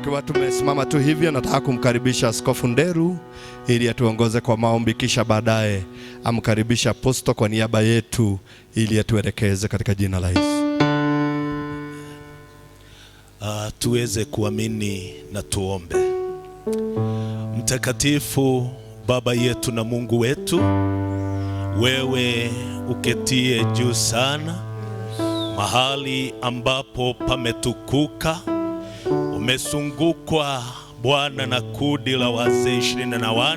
tukiwa tumesimama tu hivyo, nataka kumkaribisha Askofu Nderu ili atuongoze kwa maombi, kisha baadaye amkaribisha Aposto kwa niaba yetu ili atuelekeze katika jina la Yesu. Tuweze kuamini na tuombe. Mtakatifu Baba yetu na Mungu wetu, wewe uketie juu sana, mahali ambapo pametukuka, umesungukwa Bwana na kundi la wazee 24,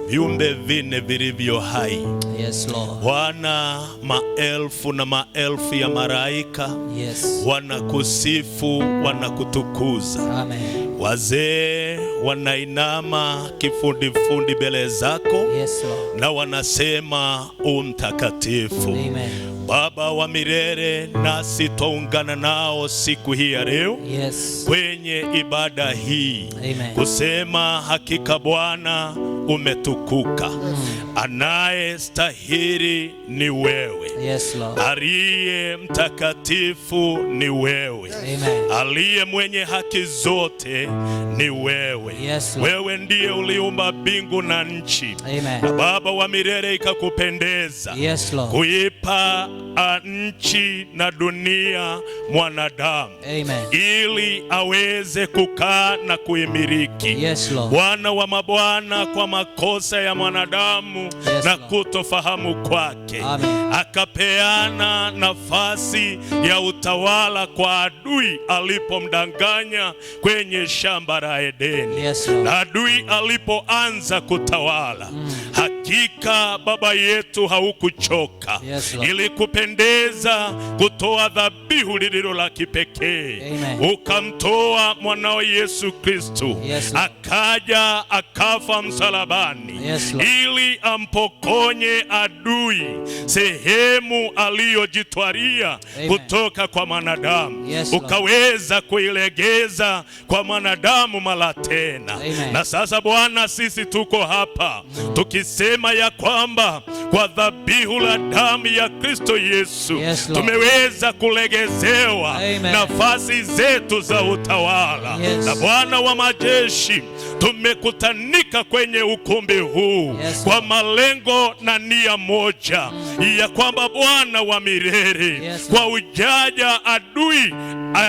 viumbe vine vilivyo hai. Yes, Lord. Bwana, maelfu na maelfu ya malaika, yes, wanakusifu, wanakutukuza. Amen. Wazee wanainama kifundi mbele zako, yes, Lord, na wanasema umtakatifu. Amen. Baba wa milele, nasi tuungana nao siku hii ya leo, yes, kwenye ibada hii, Amen, kusema hakika Bwana umetukuka. Anaye stahili ni wewe. yes, Lord, Aliye mtakatifu ni wewe. Amen. Aliye mwenye haki zote ni wewe. Yes, Lord. Wewe ndiye uliumba mbingu na nchi. Amen. Na Baba wa milele, ikakupendeza, yes, Lord, kuipa nchi na dunia mwanadamu, Amen, ili aweze kukaa na kuimiliki. yes, Lord, Bwana wa mabwana, kwa makosa ya mwanadamu, yes, na Lord, kutofahamu kwake, Amen, akapeana nafasi ya utawala kwa adui alipomdanganya kwenye shamba la Edeni. yes, Lord, Na adui alipoanza kutawala, hakika Baba yetu haukuchoka, yes, Lord, ili kupendeza kutoa dhabihu lililo la kipekee. Amen. Ukamtoa mwanao Yesu Kristo, yes, Lord, akaja akafa msalabani, yes, Lord, ili ampokonye adui sehemu aliyojitwalia kutoka kwa mwanadamu, yes, Lord, ukaweza kuilegeza kwa mwanadamu mara tena. Amen. Na sasa Bwana, sisi tuko hapa tukisema ya kwamba kwa dhabihu la damu ya Kristo Yesu, yes, Lord, tumeweza kulegezewa, Amen, nafasi zetu za utawala. yes, Na Bwana wa majeshi, tumekutanika kwenye ukumbi huu, yes, kwa malengo na nia moja, ya kwamba Bwana wa milele, yes, kwa ujaja adui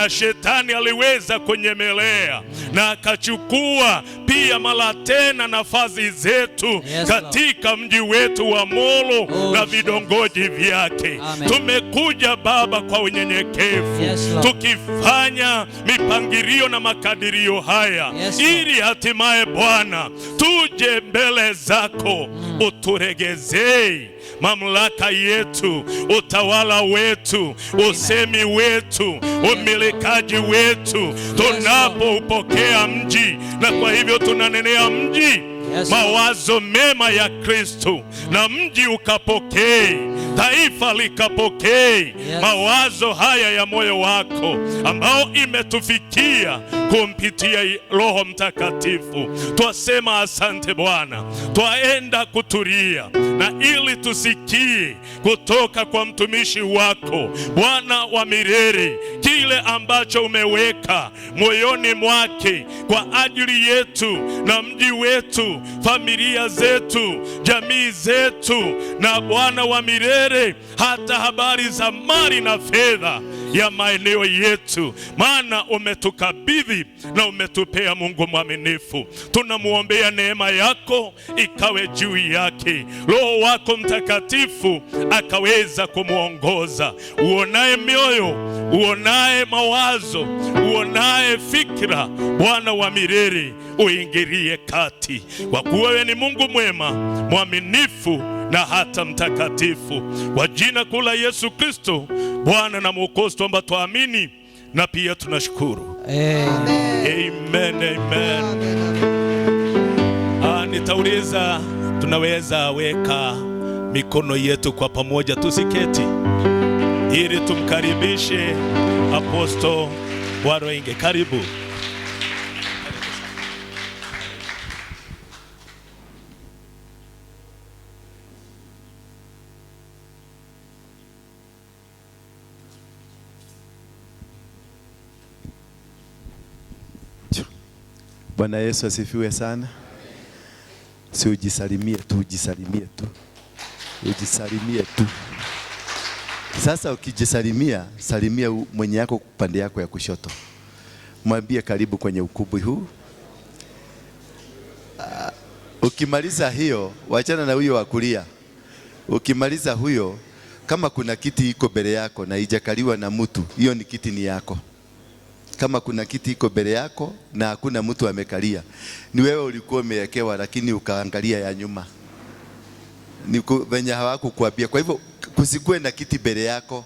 shetani aliweza kunyemelea, na akachukua pia mara tena nafasi zetu, yes, katika mji wetu wa Molo, na vidongoji vyake. Amen. Tumekuja Baba kwa unyenyekevu, yes, Lord, tukifanya mipangilio na makadirio haya, yes, Lord, ili hatimaye Bwana tuje mbele zako, uturegezee mamlaka yetu, utawala wetu, usemi wetu, umilikaji wetu, tunapoupokea mji. Na kwa hivyo tunanenea mji, yes, mawazo mema ya Kristo, na mji ukapokee, taifa likapokee, yes, mawazo haya ya moyo wako ambao imetufikia kumpitia Roho Mtakatifu. Twasema asante Bwana, twaenda kutulia, na ili tusikie kutoka kwa mtumishi wako Bwana wa milele, kile ambacho umeweka moyoni mwake kwa ajili yetu na mji wetu, familia zetu, jamii zetu, na Bwana wa milele, hata habari za mali na fedha ya maeneo yetu, maana umetukabidhi na umetupea. Mungu mwaminifu, tunamuombea neema yako ikawe juu yake, Roho wako Mtakatifu akaweza kumuongoza, uonaye mioyo, uonaye mawazo, uonaye fikra. Bwana wa milele, uingilie kati, kwa kuwa wewe ni Mungu mwema, mwaminifu na hata mtakatifu. Kwa jina kuu la Yesu Kristo, Bwana na Mwokozi, tuomba, tuamini na pia tunashukuru. Amen. Amen, amen. Nitauliza, tunaweza weka mikono yetu kwa pamoja, tusiketi, ili tumkaribishe Apostle Waruinge. Karibu. Bwana Yesu asifiwe sana. Si ujisalimie tu, ujisalimie tu. Ujisalimie tu. Sasa ukijisalimia, salimia mwenye yako pande yako ya kushoto. Mwambie karibu kwenye ukubu huu. Ukimaliza hiyo, wachana na huyo wa kulia. Ukimaliza huyo, kama kuna kiti iko mbele yako na haijakaliwa na mtu, hiyo ni kiti ni yako. Kama kuna kiti iko mbele yako na hakuna mtu amekalia, ni wewe ulikuwa umewekewa lakini ukaangalia ya nyuma. Ni venye hawakukuambia. Kwa hivyo kusikue na kiti mbele yako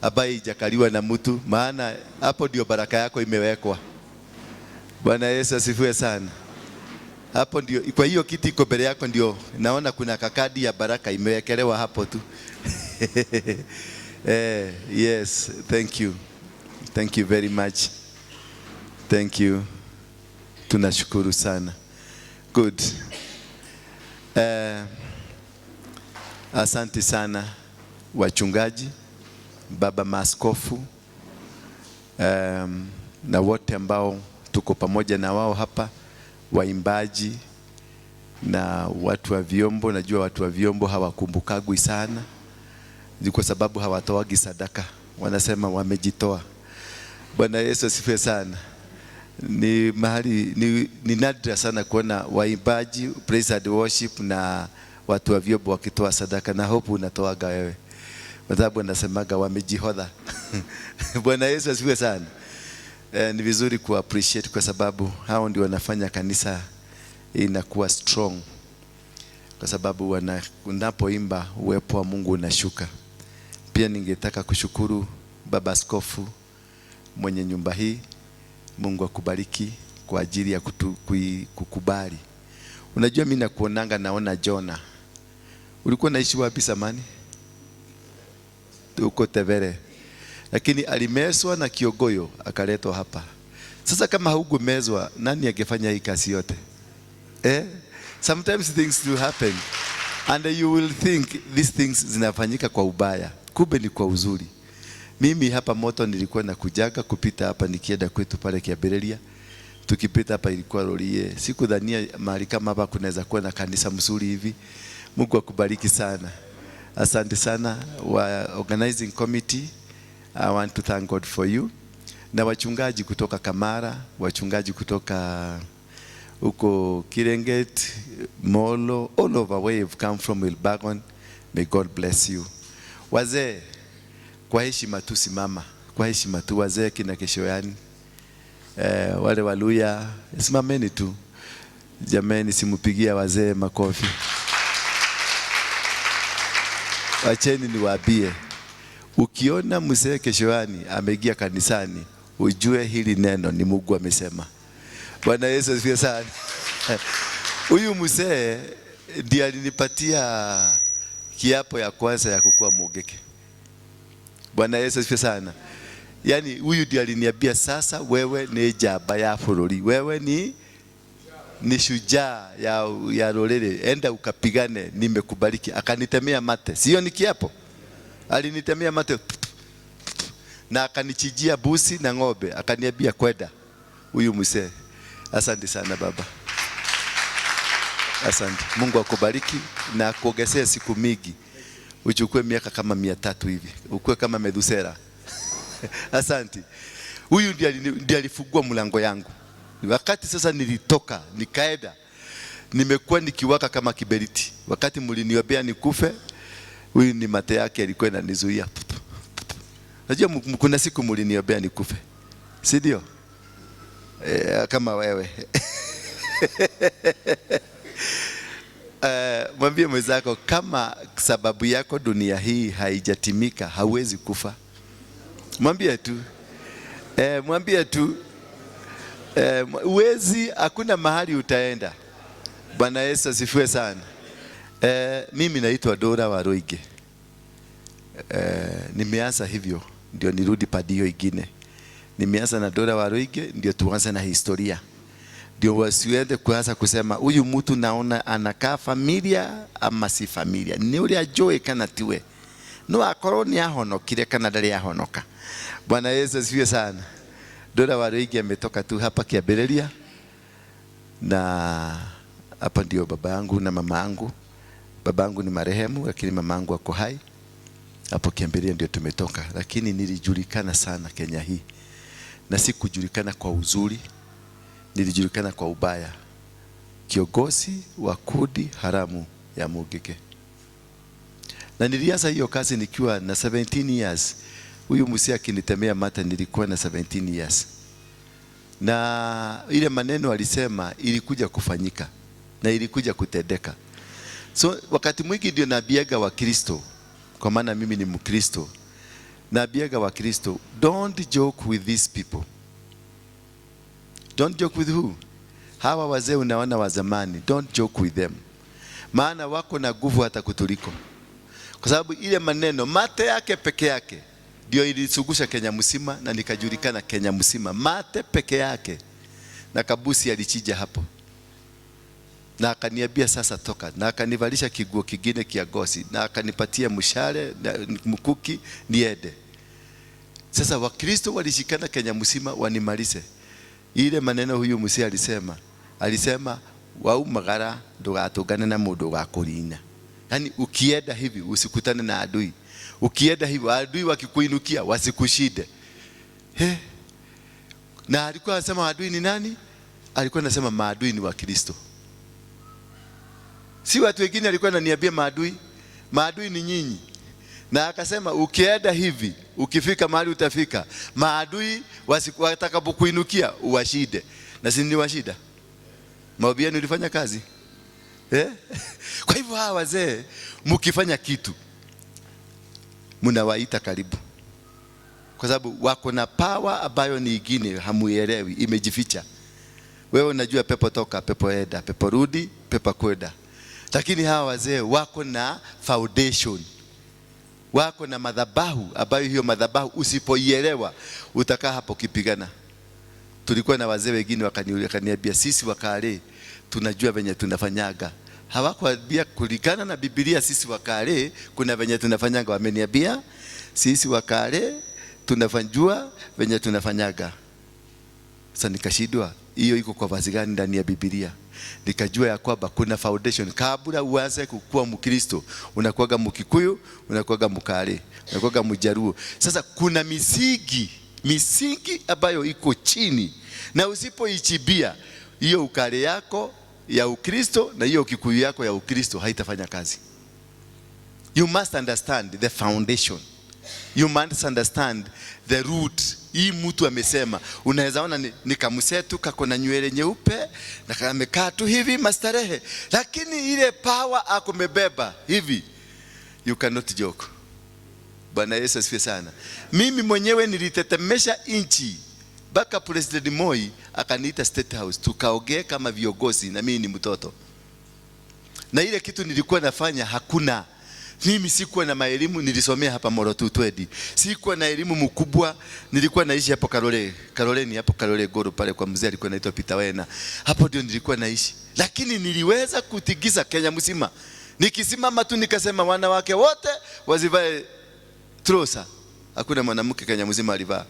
ambaye haijakaliwa na mtu, maana hapo ndio baraka yako imewekwa. Bwana Yesu asifiwe sana. Hapo ndio, kwa hiyo kiti iko mbele yako ndio naona kuna kakadi ya baraka imewekelewa hapo tu. Yes, thank you. Thank you very much. Thank you. Tunashukuru sana. Good. Asante sana wachungaji, baba maaskofu, na wote ambao tuko pamoja na wao hapa, waimbaji na watu wa vyombo. Najua watu wa vyombo hawakumbukagwi sana kwa sababu hawatoagi sadaka, wanasema wamejitoa. Bwana Yesu asifiwe sana. Ni mahali ni nadra sana kuona waimbaji, praise and worship na watu wa vyombo wakitoa sadaka, na hope unatoaga wewe. Kwa sababu wanasemaga wamejihodha. Bwana Yesu asifiwe sana. Ni vizuri ku appreciate kwa sababu hao ndio wanafanya kanisa inakuwa strong. Kwa sababu unapoimba uwepo wa Mungu unashuka. Pia ningetaka kushukuru baba askofu mwenye nyumba hii. Mungu akubariki kwa ajili ya kukubali. Unajua mimi nakuonanga naona Jona. Ulikuwa naishi wapi zamani? Uko Tevere. Lakini alimezwa na kiogoyo akaletwa hapa. Sasa kama haugumezwa, nani angefanya hii kazi yote? Sometimes things do happen and you will think these things zinafanyika kwa ubaya, kumbe ni kwa uzuri. Mimi hapa moto nilikuwa nakujaga kupita hapa nikienda kwetu pale Kiaberelia. Tukipita hapa ilikuwa lorie. Sikudhania mahali kama hapa kunaweza kuwa na kanisa mzuri hivi. Mungu akubariki sana. Asante sana wa organizing committee. I want to thank God for you. Na wachungaji kutoka Kamara, wachungaji kutoka uko Kirenget, Molo, all over where you've come from, Wilbagon. May God bless you. Wazee, kwa heshima tu simama. Kwa heshima tu wazee kina Keshoyani. Wale Waluya, simameni tu. Jameni, simupigia wazee makofi. Wacheni niwaambie. Ukiona mzee Keshoyani ameingia kanisani, ujue hili neno ni Mungu amesema. Bwana Yesu asifiwe sana. Huyu mzee ndiye alinipatia kiapo ya kwanza ya kukua Mugeke. Bwana Yesu asifiwe sana. Yani huyu ndiye aliniambia sasa wewe ni jaba ya furori. Wewe ni shujaa ya rorere. Enda ukapigane, nimekubariki. Akanitemea mate. Sio ni kiapo? Alinitemea mate. Na akanichijia busi na ng'ombe. Akaniambia kwenda. Huyu mzee. Asante sana baba. Asante. Mungu akubariki na akuongezee siku mingi. Uchukue miaka kama 300 hivi. Ukue kama Methusela. Asante. Huyu ndiye alifungua mlango yangu. Wakati sasa nilitoka, nikaenda, nimekuwa nikiwaka kama kiberiti. Wakati mliniombea nikufe, huyu ni mate yake alikuwa inanizuia. Unajua kuna siku mliniombea nikufe. Si ndio? Kama wewe. Mwambie mwenzako kama sababu yako dunia hii haijatimika hauwezi kufa. Mwambie tu. Mwambie tu. Uwezi, hakuna mahali utaenda. Bwana Yesu asifiwe sana. Mimi naitwa Dora Waruinge. Nimeanza hivyo ndio nirudi padio ingine. Nimeanza na Dora Waruinge ndio tuanze na historia. Ndio wasiende kuanza kusema huyu mtu naona anakaa familia ama si familia. Ni ule ajoe kana tiwe. No akorwo ni ahonokire kana ndari ahonoka. Bwana Yesu asifiwe sana. Dora Waruinge ametoka tu hapa Kiaberelia na hapa ndio baba yangu na mama yangu. Baba yangu ni marehemu, lakini mama yangu ako hai. Hapo Kiambiria ndio tumetoka, lakini nilijulikana sana Kenya hii, na si kujulikana kwa uzuri, nilijulikana kwa ubaya. Kiongozi wa kundi haramu ya Mugike. Na nilianza hiyo kazi nikiwa na 17 years. Huyu mzee akinitemea mata nilikuwa na 17 years. Na ile maneno alisema ilikuja kufanyika na ilikuja kutendeka. So wakati mwingi ndio nabiaga wa Kristo, kwa maana mimi ni Mkristo. Nabiaga wa Kristo, don't joke with these people. Don't joke with who? Hawa wazee unaona wa zamani, don't joke with them. Maana wako na nguvu hata kutuliko. Kwa sababu ile maneno mate yake peke yake ndio ilisugusha Kenya mzima na nikajulikana Kenya mzima. Mate peke yake. Na Kabusi alichija hapo. Na akaniambia sasa toka, na akanivalisha kiguo kingine kia gosi, na akanipatia mshale na mkuki niende. Sasa Wakristo walishikana Kenya mzima wanimalize. Ile maneno huyu mzee alisema waumagara ndugatungane na mundu wa kurina. Yani ukienda hivi usikutane na adui. Ukienda hivi adui wakikuinukia wasikushide. Na alikuwa anasema adui ni nani? Alikuwa anasema maadui ni wa Kristo. Si watu wengine alikuwa ananiambia maadui. Maadui ni nyinyi. Na akasema ukienda hivi, ukifika mahali utafika, maadui watakapokuinukia uwashide. Na si niwashida. Maombi yenu ilifanya kazi. Kwa hivyo hawa wazee mkifanya kitu mnawaita karibu. Kwa sababu wako na power ambayo ni ingine hamuelewi, imejificha. Wewe unajua pepo toka, pepo enda, pepo rudi, pepo kwenda. Lakini hawa wazee wako na foundation. Wako na madhabahu ambayo hiyo madhabahu usipoielewa utakaa hapo kipigana. Tulikuwa na wazee wengine wakaniambia sisi wakale tunajua venye tunafanyaga. Hawakuambia kulingana na Biblia sisi wakale kuna venye tunafanyaga, wameniambia sisi wakale tunafajua venye tunafanyaga. Sasa nikashindwa hiyo iko kwa vazi gani ndani ya Biblia. Nikajua ya kwamba kuna foundation kabla uanze kukua Mkristo, unakuwaga Mkikuyu, unakuwaga Mkale, unakuwaga Mjaruo. Sasa kuna misingi ambayo iko chini, na usipoichibia hiyo ukale yako ya Ukristo na hiyo Kikuyu yako ya Ukristo haitafanya kazi. You must understand the foundation. You must understand the root. Hii mtu amesema, unaweza ona ni kamusetu kako na nywele nyeupe na kamekaa tu hivi mastarehe, lakini ile power akumebeba hivi. You cannot joke. Bwana Yesu asifiwe sana. Mimi mwenyewe nilitetemesha inchi mpaka President Moi akaniita State House tukaongea kama viongozi, na mimi ni mtoto. Na ile kitu nilikuwa nafanya hakuna. Mimi sikuwa na maelimu, nilisomea hapa Morotu Twedi. Sikuwa na elimu mkubwa, nilikuwa naishi hapo Karoleni hapo Karole Goro pale kwa mzee alikuwa anaitwa Peter Wena. Hapo ndio nilikuwa naishi. Lakini niliweza kutigiza Kenya mzima. Nikisimama tu nikasema wanawake wote wazivae trosa. Hakuna mwanamke Kenya mzima alivaa.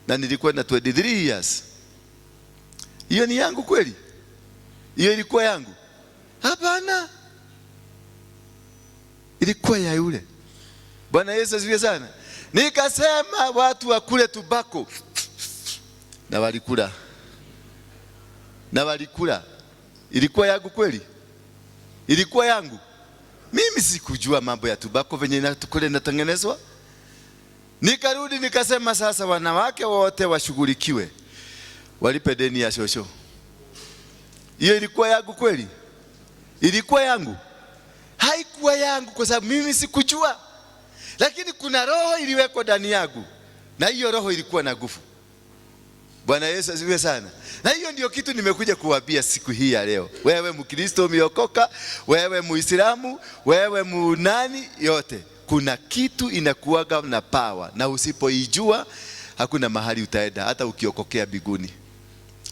Na nilikuwa na 23 years. Hiyo ni yangu kweli? Hiyo ilikuwa yangu? Hapana. Ilikuwa ya yule. Bwana Yesu asifiwe sana. Nikasema watu wakule tubako. Na walikula. Ilikuwa yangu kweli? Ilikuwa yangu? Mimi sikujua mambo ya tubako venye inatukule natengenezwa. Nikarudi nikasema sasa wanawake wote washughulikiwe. Walipe deni ya shosho. Hiyo ilikuwa yangu kweli? Ilikuwa yangu? Haikuwa yangu kwa sababu mimi sikujua. Lakini kuna roho iliwekwa ndani yangu. Na hiyo roho ilikuwa na nguvu. Bwana Yesu asifiwe sana. Na hiyo ndio kitu nimekuja kuwaambia siku hii ya leo. Wewe Mkristo umeokoka, wewe Muislamu, wewe munani yote. Kuna kitu inakuwaga na power, na usipoijua hakuna mahali utaenda hata ukiokokea biguni.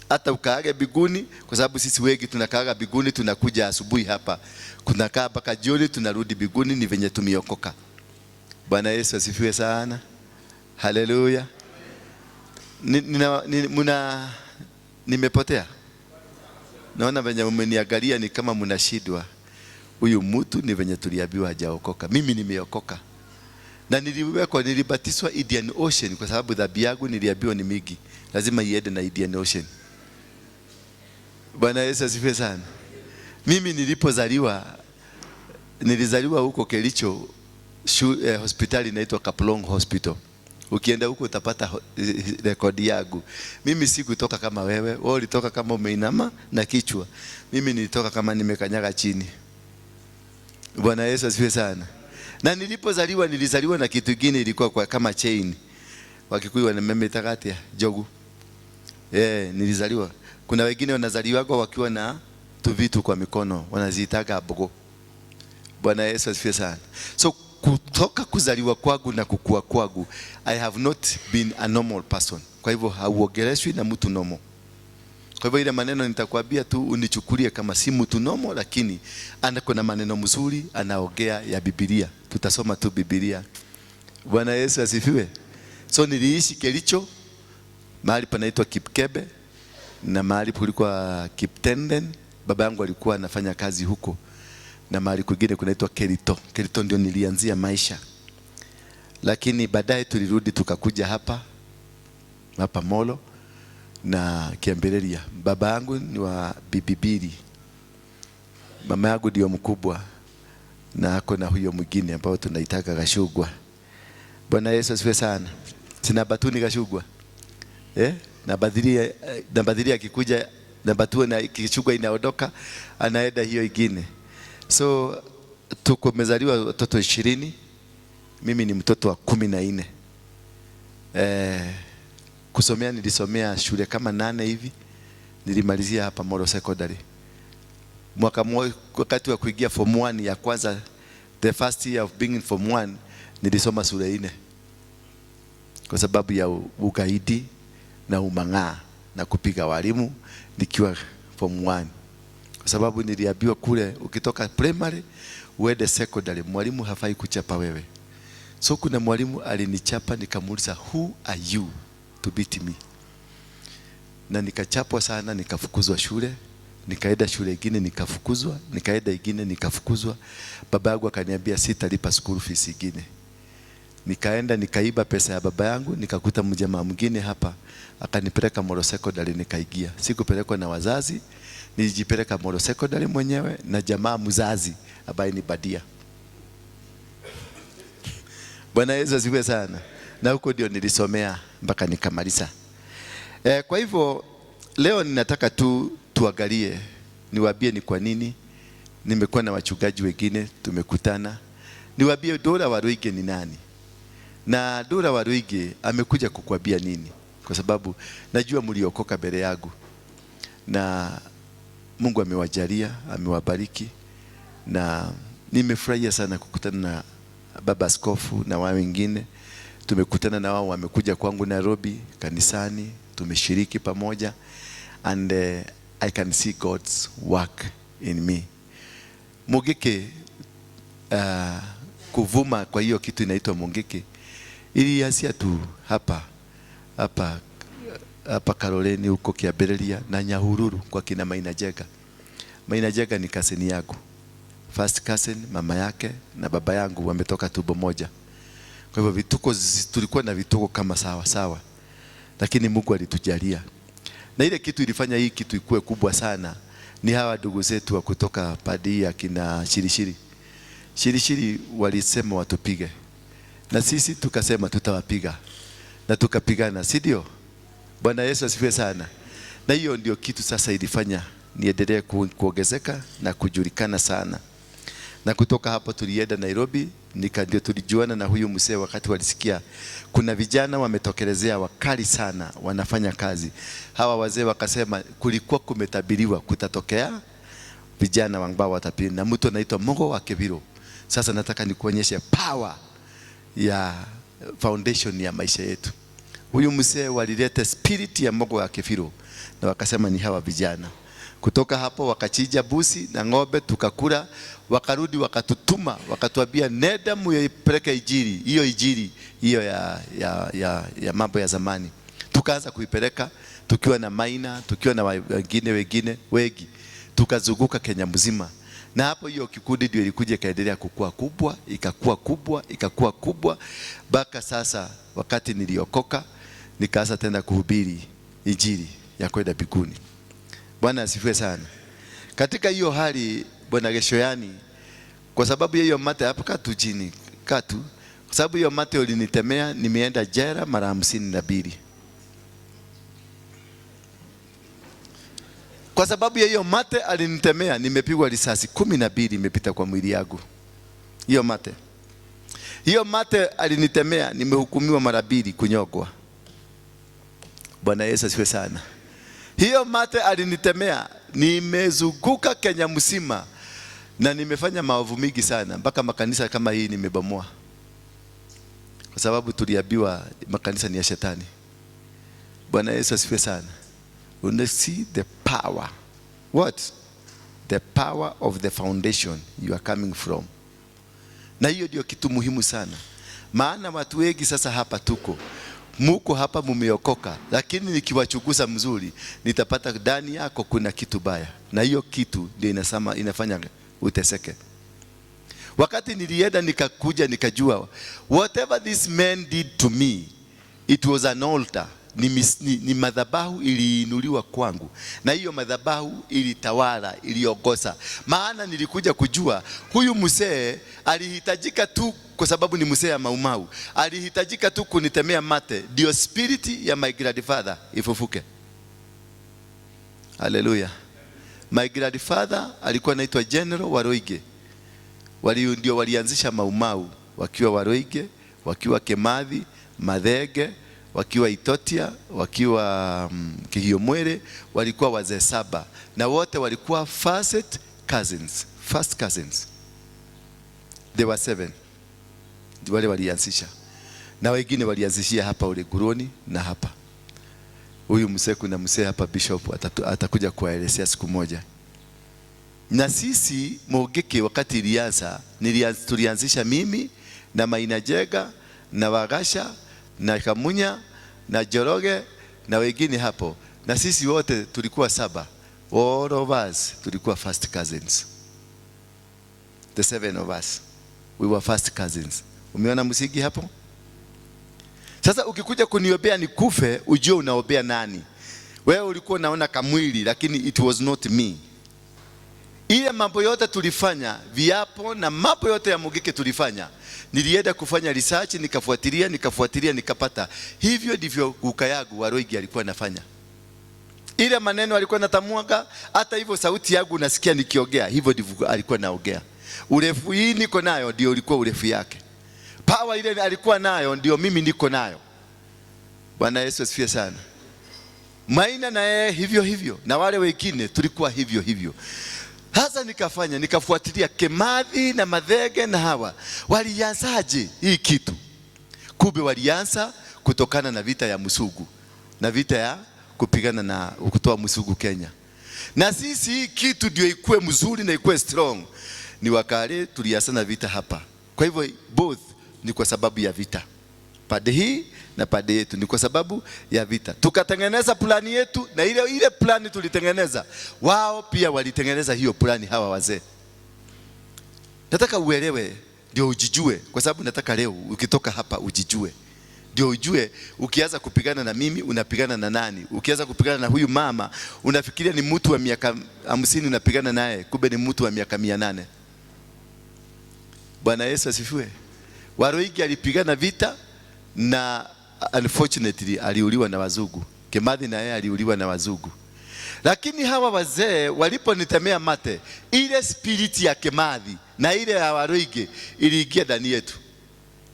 Hata ukaaga biguni, kwa sababu sisi wengi tunakaaga biguni, tunakuja asubuhi hapa. Kunakaa mpaka jioni tunarudi biguni, ni venye tumeokoka. Bwana Yesu asifiwe sana. Haleluya. Nimepotea. Naona venye umeniangalia ni kama mnashidwa. Huyu mtu ni venye tuliambiwa hajaokoka. Mimi nimeokoka. Na nilibatizwa Indian Ocean kwa sababu dhambi yangu niliambiwa ni mingi. Lazima iende na Indian Ocean. Bwana Yesu asifiwe sana. Mimi nilizaliwa huko Kericho, hospitali inaitwa Kaplong Hospital. Ukienda huko utapata rekodi yangu. Mimi si kutoka kama wewe ulitoka kama umeinama na kichwa. Mimi nilitoka kama nimekanyaga chini. Bwana Yesu asifiwe sana. Na nilizaliwa na kitu kingine, ilikuwa kwa kama chain. Wakikuyu wanamemeta kati ya jogu. Nilizaliwa. Kuna wengine wanazaliwa wakiwa na tuvitu kwa mikono, wanaziitaga abogo. Bwana Yesu asifiwe sana. So kutoka kuzaliwa kwangu na kukua kwangu, I have not been a normal person. Kwa hivyo hauogeleshwi na mtu normal. Kwa hivyo ile maneno nitakwambia tu unichukulie kama si mtu normal, lakini kuna maneno mzuri anaongea ya Biblia. Tutasoma tu Biblia. Bwana Yesu asifiwe. So niliishi Kericho, mahali panaitwa Kipkebe na mahali kulikuwa Kiptenden. Baba yangu alikuwa anafanya kazi huko. Na mahali kwingine kunaitwa Kerito. Kerito ndio nilianzia maisha. Lakini baadaye tulirudi tukakuja hapa Molo na Kiambeleria. Baba yangu ni wa Bibibiri. Mama yangu ndio mkubwa na ako na huyo mwingine ambao tunaitaka Gashugwa. Bwana Yesu asifiwe sana. Sina batuni Gashugwa. Na badhiria akikuja na batu na Kishugwa inaondoka anaenda hiyo ingine. So tumezaliwa watoto 20. Mimi ni mtoto wa 14. Kusomea nilisomea shule kama 8 hivi. Nilimalizia hapa Moro Secondary. Wakati wa kuingia form 1 ya kwanza, the first year of being in form 1, nilisoma shule 4. Kwa sababu ya ugaidi na umang'aa na kupiga walimu nikiwa form 1. Kwa sababu niliambiwa kule ukitoka primary uende secondary mwalimu hafai kuchapa wewe. So kuna mwalimu alinichapa, nikamuuliza who are you to beat me? Na nikachapwa sana, nikafukuzwa shule, nikaenda shule nyingine nikafukuzwa, nikaenda nyingine nikafukuzwa. Baba yangu akaniambia sitalipa school fees nyingine. Nikaenda nikaiba pesa ya baba yangu, nikakuta mjamaa mwingine hapa akanipeleka Moro Secondary nikaingia. Sikupelekwa na wazazi, nilijipeleka Moro Secondary mwenyewe na jamaa mzazi ambaye ni badia. Bwana Yesu asifiwe sana. Na huko ndio nilisomea mpaka nikamaliza. Kwa hivyo leo ninataka tuangalie, niwaambie ni kwa nini nimekuwa na wachungaji wengine tumekutana. Niwaambie Dora Waruinge ni nani. Na Dora Waruinge amekuja kukuambia nini? Kwa sababu najua mliokoka mbele yangu. Na Mungu amewajalia, amewabariki. Na nimefurahia sana kukutana na baba askofu na wao wengine. Tumekutana na wao, wamekuja kwangu Nairobi kanisani, tumeshiriki pamoja, and I can see God's work in me. Mungiki kuvuma kwa hiyo kitu inaitwa mungiki ilianzia tu hapa Karoleni huko Kiambeleria na Nyahururu kwa kina Maina Jega. Maina Jega ni cousin yangu. First cousin, mama yake na baba yangu wametoka tumbo moja. Kwa hivyo tulikuwa na vituko kama sawa. Lakini Mungu alitujalia. Na ile kitu ilifanya hii kitu ikue kubwa sana ni hawa ndugu zetu wa kutoka Padia kina Shirishiri. Shirishiri walisema watupige. Na sisi tukasema tutawapiga. Na tukapigana, si ndio? Bwana Yesu asifiwe sana. Na hiyo ndio kitu sasa ilifanya niendelee kuongezeka na kujulikana sana. Na kutoka hapo tulienda Nairobi, ndio tulijuana na huyu mzee wakati walisikia kuna vijana wametokelezea wakali sana wanafanya kazi. Hawa wazee wakasema kulikuwa kumetabiriwa kutatokea vijana ambao watapili na mtu anaitwa Mungu wa Kebiro. Sasa nataka nikuonyeshe power ya foundation ya maisha yetu. Huyu mzee walileta spirit ya Mungu wa Kebiro na wakasema ni hawa vijana. Kutoka hapo wakachija busi na ng'ombe tukakula, wakarudi wakatutuma, wakatuambia nenda muipeleke injili hiyo ya mambo ya zamani. Tukaanza kuipeleka tukiwa na Maina, tukiwa na wengine wengi tukazunguka Kenya mzima. Na hapo hiyo kikundi ndio ilikuja kaendelea kukua kubwa, ikakuwa kubwa, ikakuwa kubwa mpaka sasa wakati niliokoka nikaanza tena kuhubiri injili ya kwenda mbinguni. Bwana asifiwe sana. Katika hiyo hali Bwana Geshoyani, kwa sababu ya hiyo mate hapa katu chini katu, kwa sababu hiyo mate ulinitemea, nimeenda jela mara 52. Kwa sababu ya hiyo mate alinitemea, nimepigwa risasi 12 imepita kwa mwili yangu. Hiyo mate alinitemea, nimehukumiwa mara 2 kunyogwa. Bwana Yesu asifiwe sana. Hiyo mate alinitemea, nimezunguka Kenya mzima na nimefanya maovu mingi sana, mpaka makanisa kama hii nimebomoa. Kwa sababu tuliambiwa makanisa ni ya shetani. Bwana Yesu asifiwe sana. You see the power. What? The power of the foundation you are coming from. Na hiyo ndio kitu muhimu sana. Maana watu wengi sasa hapa muko hapa mumeokoka, lakini nikiwachunguza mzuri nitapata ndani yako kuna kitu baya. Na hiyo kitu ndio inafanya uteseke. Wakati nilienda nikakuja nikajua whatever this man did to me, it was an altar. Ni madhabahu iliinuliwa kwangu, na hiyo madhabahu ilitawala, iliongoza. Maana nilikuja kujua huyu mzee alihitajika tu, kwa sababu ni mzee ya maumau, alihitajika tu kunitemea mate ndio spirit ya my grandfather ifufuke. Haleluya. My grandfather alikuwa anaitwa General Waruinge. Ndio walianzisha maumau wakiwa Waruinge, wakiwa Kemathi, Mathenge, wakiwa Itotia, wakiwa Kihiomwere, walikuwa wazee 7 na wote walikuwa first cousins. They were 7. Wale walianzisha, na wengine walianzishia hapa Uleguroni na hapa. Huyu mzee, kuna mzee hapa bishop atakuja kuwaelezea siku moja. Na sisi Mogeke wakati tulianzisha mimi na Mainajega na Wagasha na Kamunya na Joroge na wengine hapo, na sisi wote tulikuwa 7. All of us tulikuwa first cousins. The 7 of us, we were first cousins. Umeona msingi hapo? Sasa ukikuja kuniombea nikufe, ujue unaombea nani. Wewe ulikuwa unaona kamwili, lakini it was not me. Ile mambo yote tulifanya, viapo na mambo yote ya Mogeke tulifanya, nilienda kufanya research, nikafuatilia nikapata. Hivyo ndivyo Ukayagu Waruinge alikuwa anafanya. Ile maneno alikuwa anatamwaga, hata hivyo sauti yangu unasikia nikiongea, hivyo ndivyo alikuwa anaongea. Urefu hii niko nayo ndio ulikuwa urefu yake. Power ile alikuwa nayo ndio mimi niko nayo. Bwana Yesu asifiwe sana. Maina na yeye hivyo na wale wengine tulikuwa hivyo. Hasa nikafuatilia Kemathi na Mathenge na hawa walianzaje hii kitu. Kumbe walianza kutokana na vita ya Musugu na vita ya kupigana na kutoa Musugu Kenya. Na sisi hii kitu ndio ikue mzuri na ikue strong, ni wakale tulianza na vita hapa. Kwa hivyo both ni kwa sababu ya vita. Pande hii na pande yetu ni kwa sababu ya vita. Tukatengeneza plani yetu, na ile plani tulitengeneza, wao pia walitengeneza hiyo plani, hawa wazee. Nataka uelewe ndio ujijue, kwa sababu nataka leo ukitoka hapa ujijue. Ndio ujue ukianza kupigana na mimi unapigana na nani. Ukianza kupigana na huyu mama unafikiria ni mtu wa miaka 50 unapigana naye, kumbe ni mtu wa miaka 800. Bwana Yesu asifiwe. Waruinge alipigana vita na unfortunately aliuliwa na wazungu. Kemathi na yeye aliuliwa na wazungu. Lakini hawa wazee waliponitemea mate, ile spirit ya Kemathi na ile ya Waruinge iliingia ndani yetu.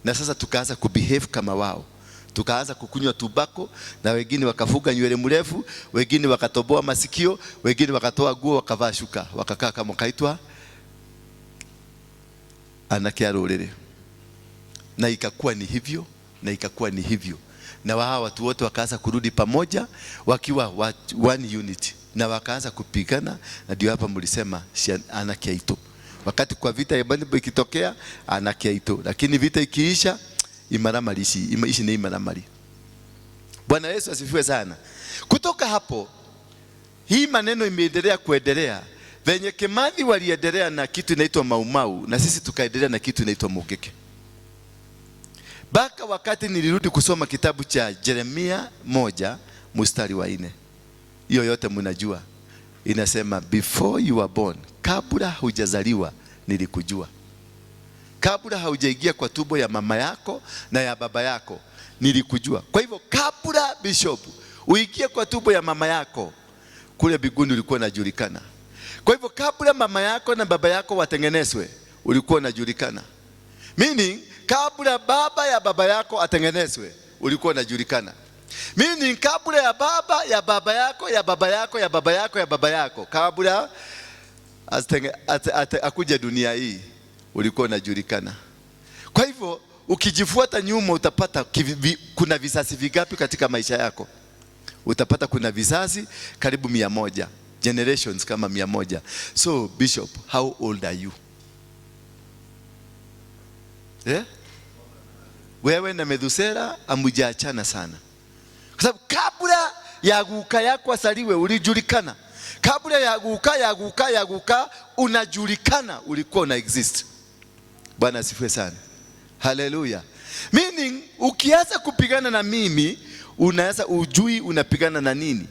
Na sasa tukaanza kubehave kama wao. Tukaanza kukunywa tubako, na wengine wakafuga nywele mrefu, wengine wakatoboa masikio, wengine wakatoa nguo wakavaa shuka, wakakaa kama kaitwa anakia rorere. Na ikakuwa ni hivyo. Na wao watu wote wakaanza kurudi pamoja wakiwa one unit, na wakaanza kupigana. Na ndio hapa mlisema anakia ito. Wakati kwa vita ya Banibo ikitokea anakia ito, lakini vita ikiisha imaramari ishi ni imaramari. Bwana Yesu asifiwe sana. Kutoka hapo hii maneno imeendelea kuendelea. Venye Kimathi waliendelea na kitu inaitwa Maumau, na sisi tukaendelea na kitu inaitwa Mugeke. Baka wakati nilirudi kusoma kitabu cha Yeremia 1 mstari wa 4. Hiyo yote mnajua. Inasema before you were born, kabla hujazaliwa nilikujua. Kabla haujaingia kwa tumbo ya mama yako na ya baba yako nilikujua. Kwa hivyo kabla bishop uingie kwa tumbo ya mama yako kule mbinguni ulikuwa unajulikana. Kwa hivyo kabla mama yako na baba yako watengenezwe ulikuwa unajulikana. Meaning kabla baba ya baba yako atengenezwe ulikuwa unajulikana. Meaning kabla ya baba ya baba yako ya baba yako ya baba yako ya baba yako, kabla akuja dunia hii ulikuwa unajulikana. Kwa hivyo ukijifuata nyuma utapata kuna vizazi vingapi katika maisha yako? Utapata kuna vizazi karibu 100, generations kama 100. So bishop, how old are you? Wewe na Methusela amujaachana sana. Kwa sababu kabla ya guka yako asaliwe ulijulikana. Kabla ya guka unajulikana, ulikuwa una exist. Bwana asifiwe sana. Hallelujah. Meaning ukianza kupigana na mimi unaanza ujui unapigana na nini.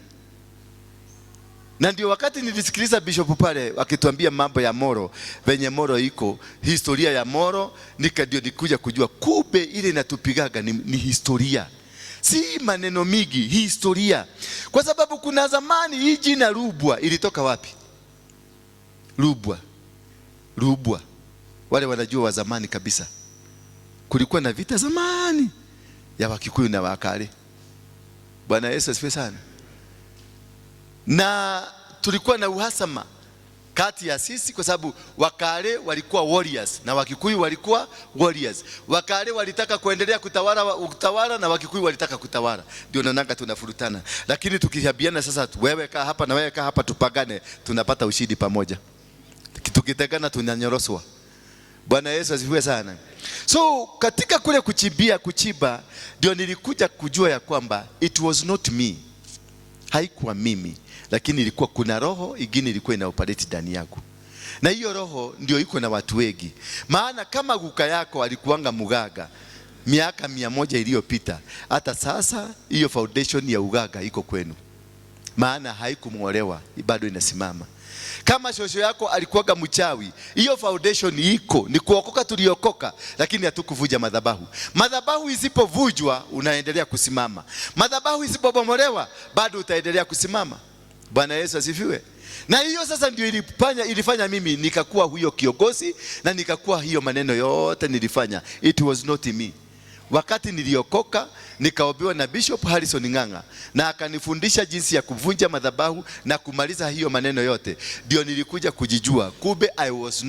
Na ndio wakati nilisikiliza bishop pale akituambia mambo ya Moro, venye Moro iko, historia ya Moro, ndio nikuja kujua kumbe ile inatupigaga ni historia. Si maneno mingi, historia. Kwa sababu kuna zamani hii jina Rubwa ilitoka wapi? Rubwa. Wale wanajua wa zamani kabisa. Kulikuwa na vita zamani ya Wakikuyu na Wakale. Bwana Yesu asifiwe sana. Na tulikuwa na uhasama kati ya sisi kwa sababu Wakale walikuwa warriors na Wakikuyu walikuwa warriors. Wakale walitaka kuendelea kutawala na Wakikuyu walitaka kutawala. Ndio naonanga tunafurutana. Lakini tukihabiana sasa, wewe kaa hapa na wewe kaa hapa, tupagane, tunapata ushindi pamoja. Tukitegana tunanyoroswa. Bwana Yesu asifiwe sana. So katika kule kuchiba ndio nilikuja kujua ya kwamba it was not me. Haikuwa mimi, lakini ilikuwa kuna roho ingine ilikuwa ina operate ndani yangu. Na hiyo roho ndio iko na watu wengi. Maana kama guka yako alikuanga mugaga miaka 100 iliyopita, hata sasa hiyo foundation ya ugaga iko kwenu. Maana haikumuolewa, bado inasimama. Kama shosho yako alikuwaga mchawi, hiyo foundation iko, ni kuokoka tuliokoka, lakini hatukuvuja madhabahu. Madhabahu isipovujwa unaendelea kusimama. Madhabahu isipobomolewa bado utaendelea kusimama. Bwana Yesu asifiwe. Na hiyo sasa ndio ilifanya mimi nikakuwa huyo kiongozi na nikakuwa hiyo maneno yote nilifanya. It was not me. Wakati niliokoka nikaobewa na Bishop Harrison Ng'ang'a na akanifundisha jinsi ya kuvunja madhabahu na kumaliza hiyo maneno yote, ndio nilikuja kujijua kumbe I was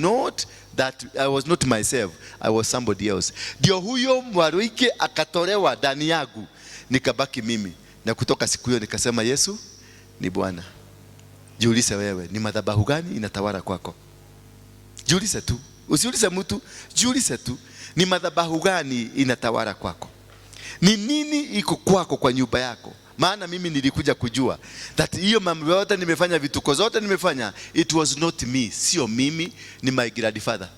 not myself, I was somebody else. Ndio huyo Waruinge akatolewa ndani yangu, nikabaki mimi. Na kutoka siku hiyo nikasema Yesu ni Bwana. Jiulize wewe, ni madhabahu gani inatawala kwako? Jiulize tu, usiulize mtu, jiulize tu. Ni madhabahu gani inatawala kwako? Ni nini iko kwako kwa nyumba yako? Maana mimi nilikuja kujua that hiyo mambo yote nimefanya, vituko zote nimefanya, it was not me. Sio mimi, ni my grandfather.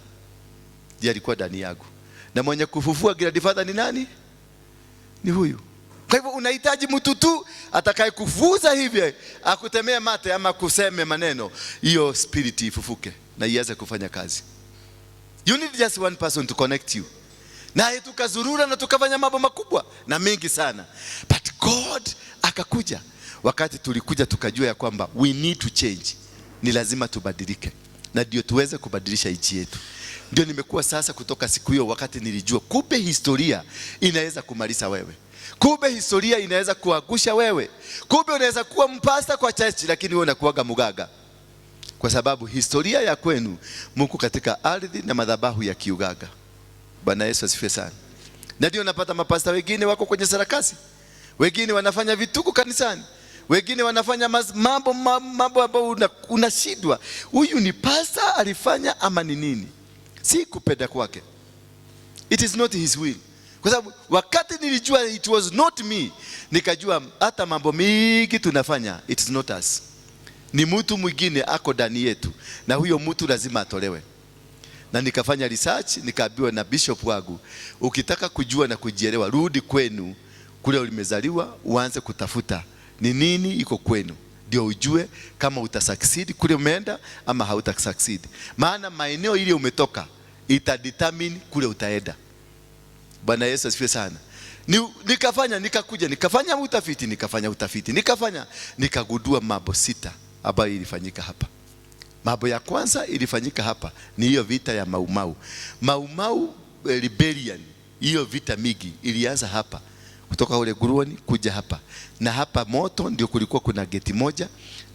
Ndiye alikuwa ndani yangu. Na mwenye kufufua grandfather ni nani? Ni huyu. Kwa hivyo unahitaji mtu tu atakaye kufuza hivi, akutemea mate ama kuseme maneno, hiyo spirit ifufuke na ianze kufanya kazi. You need just one person to connect you. Na tukazurura na tukafanya mambo makubwa na mengi sana. But God akakuja. Wakati tulikuja tukajua ya kwamba we need to change. Ni lazima tubadilike. Na ndio tuweze kubadilisha nchi yetu. Ndio nimekuwa sasa kutoka siku hiyo wakati nilijua kumbe historia inaweza kumaliza wewe. Kumbe historia inaweza kuangusha wewe. Kumbe unaweza kuwa mpasta kwa church lakini wewe unakuwaga mugaga. Kwa sababu historia ya kwenu Mungu katika ardhi na madhabahu ya kiugaga. Bwana Yesu asifiwe sana. Na ndio unapata mapasta wengine wako kwenye sarakasi. Wengine wanafanya vituko kanisani. Wengine wanafanya mambo ambayo unashindwa. Huyu ni pasta alifanya ama ni nini? Si kupenda kwake. It is not his will. Kwa sababu wakati nilijua it was not me, nikajua hata mambo mingi tunafanya, it is not us. ni mtu mwingine ako ndani yetu, na huyo mtu lazima atolewe. Na nikafanya research, nikaambiwa na bishop wangu, ukitaka kujua na kujielewa, rudi kwenu kule ulimezaliwa, uanze kutafuta ni nini iko kwenu, ndio ujue kama utasucceed kule umeenda ama hautasucceed. Maana maeneo ile umetoka itadetermine kule utaenda. Bwana Yesu asifiwe sana. Nikafanya utafiti, nikagundua mambo 6 ambayo ilifanyika hapa. Mambo ya kwanza ilifanyika hapa ni hiyo vita ya Mau rebellion. Hiyo vita mingi ilianza hapa, kutoka ule Waruinge kuja hapa. Na hapa moto ndio kulikuwa kuna geti moja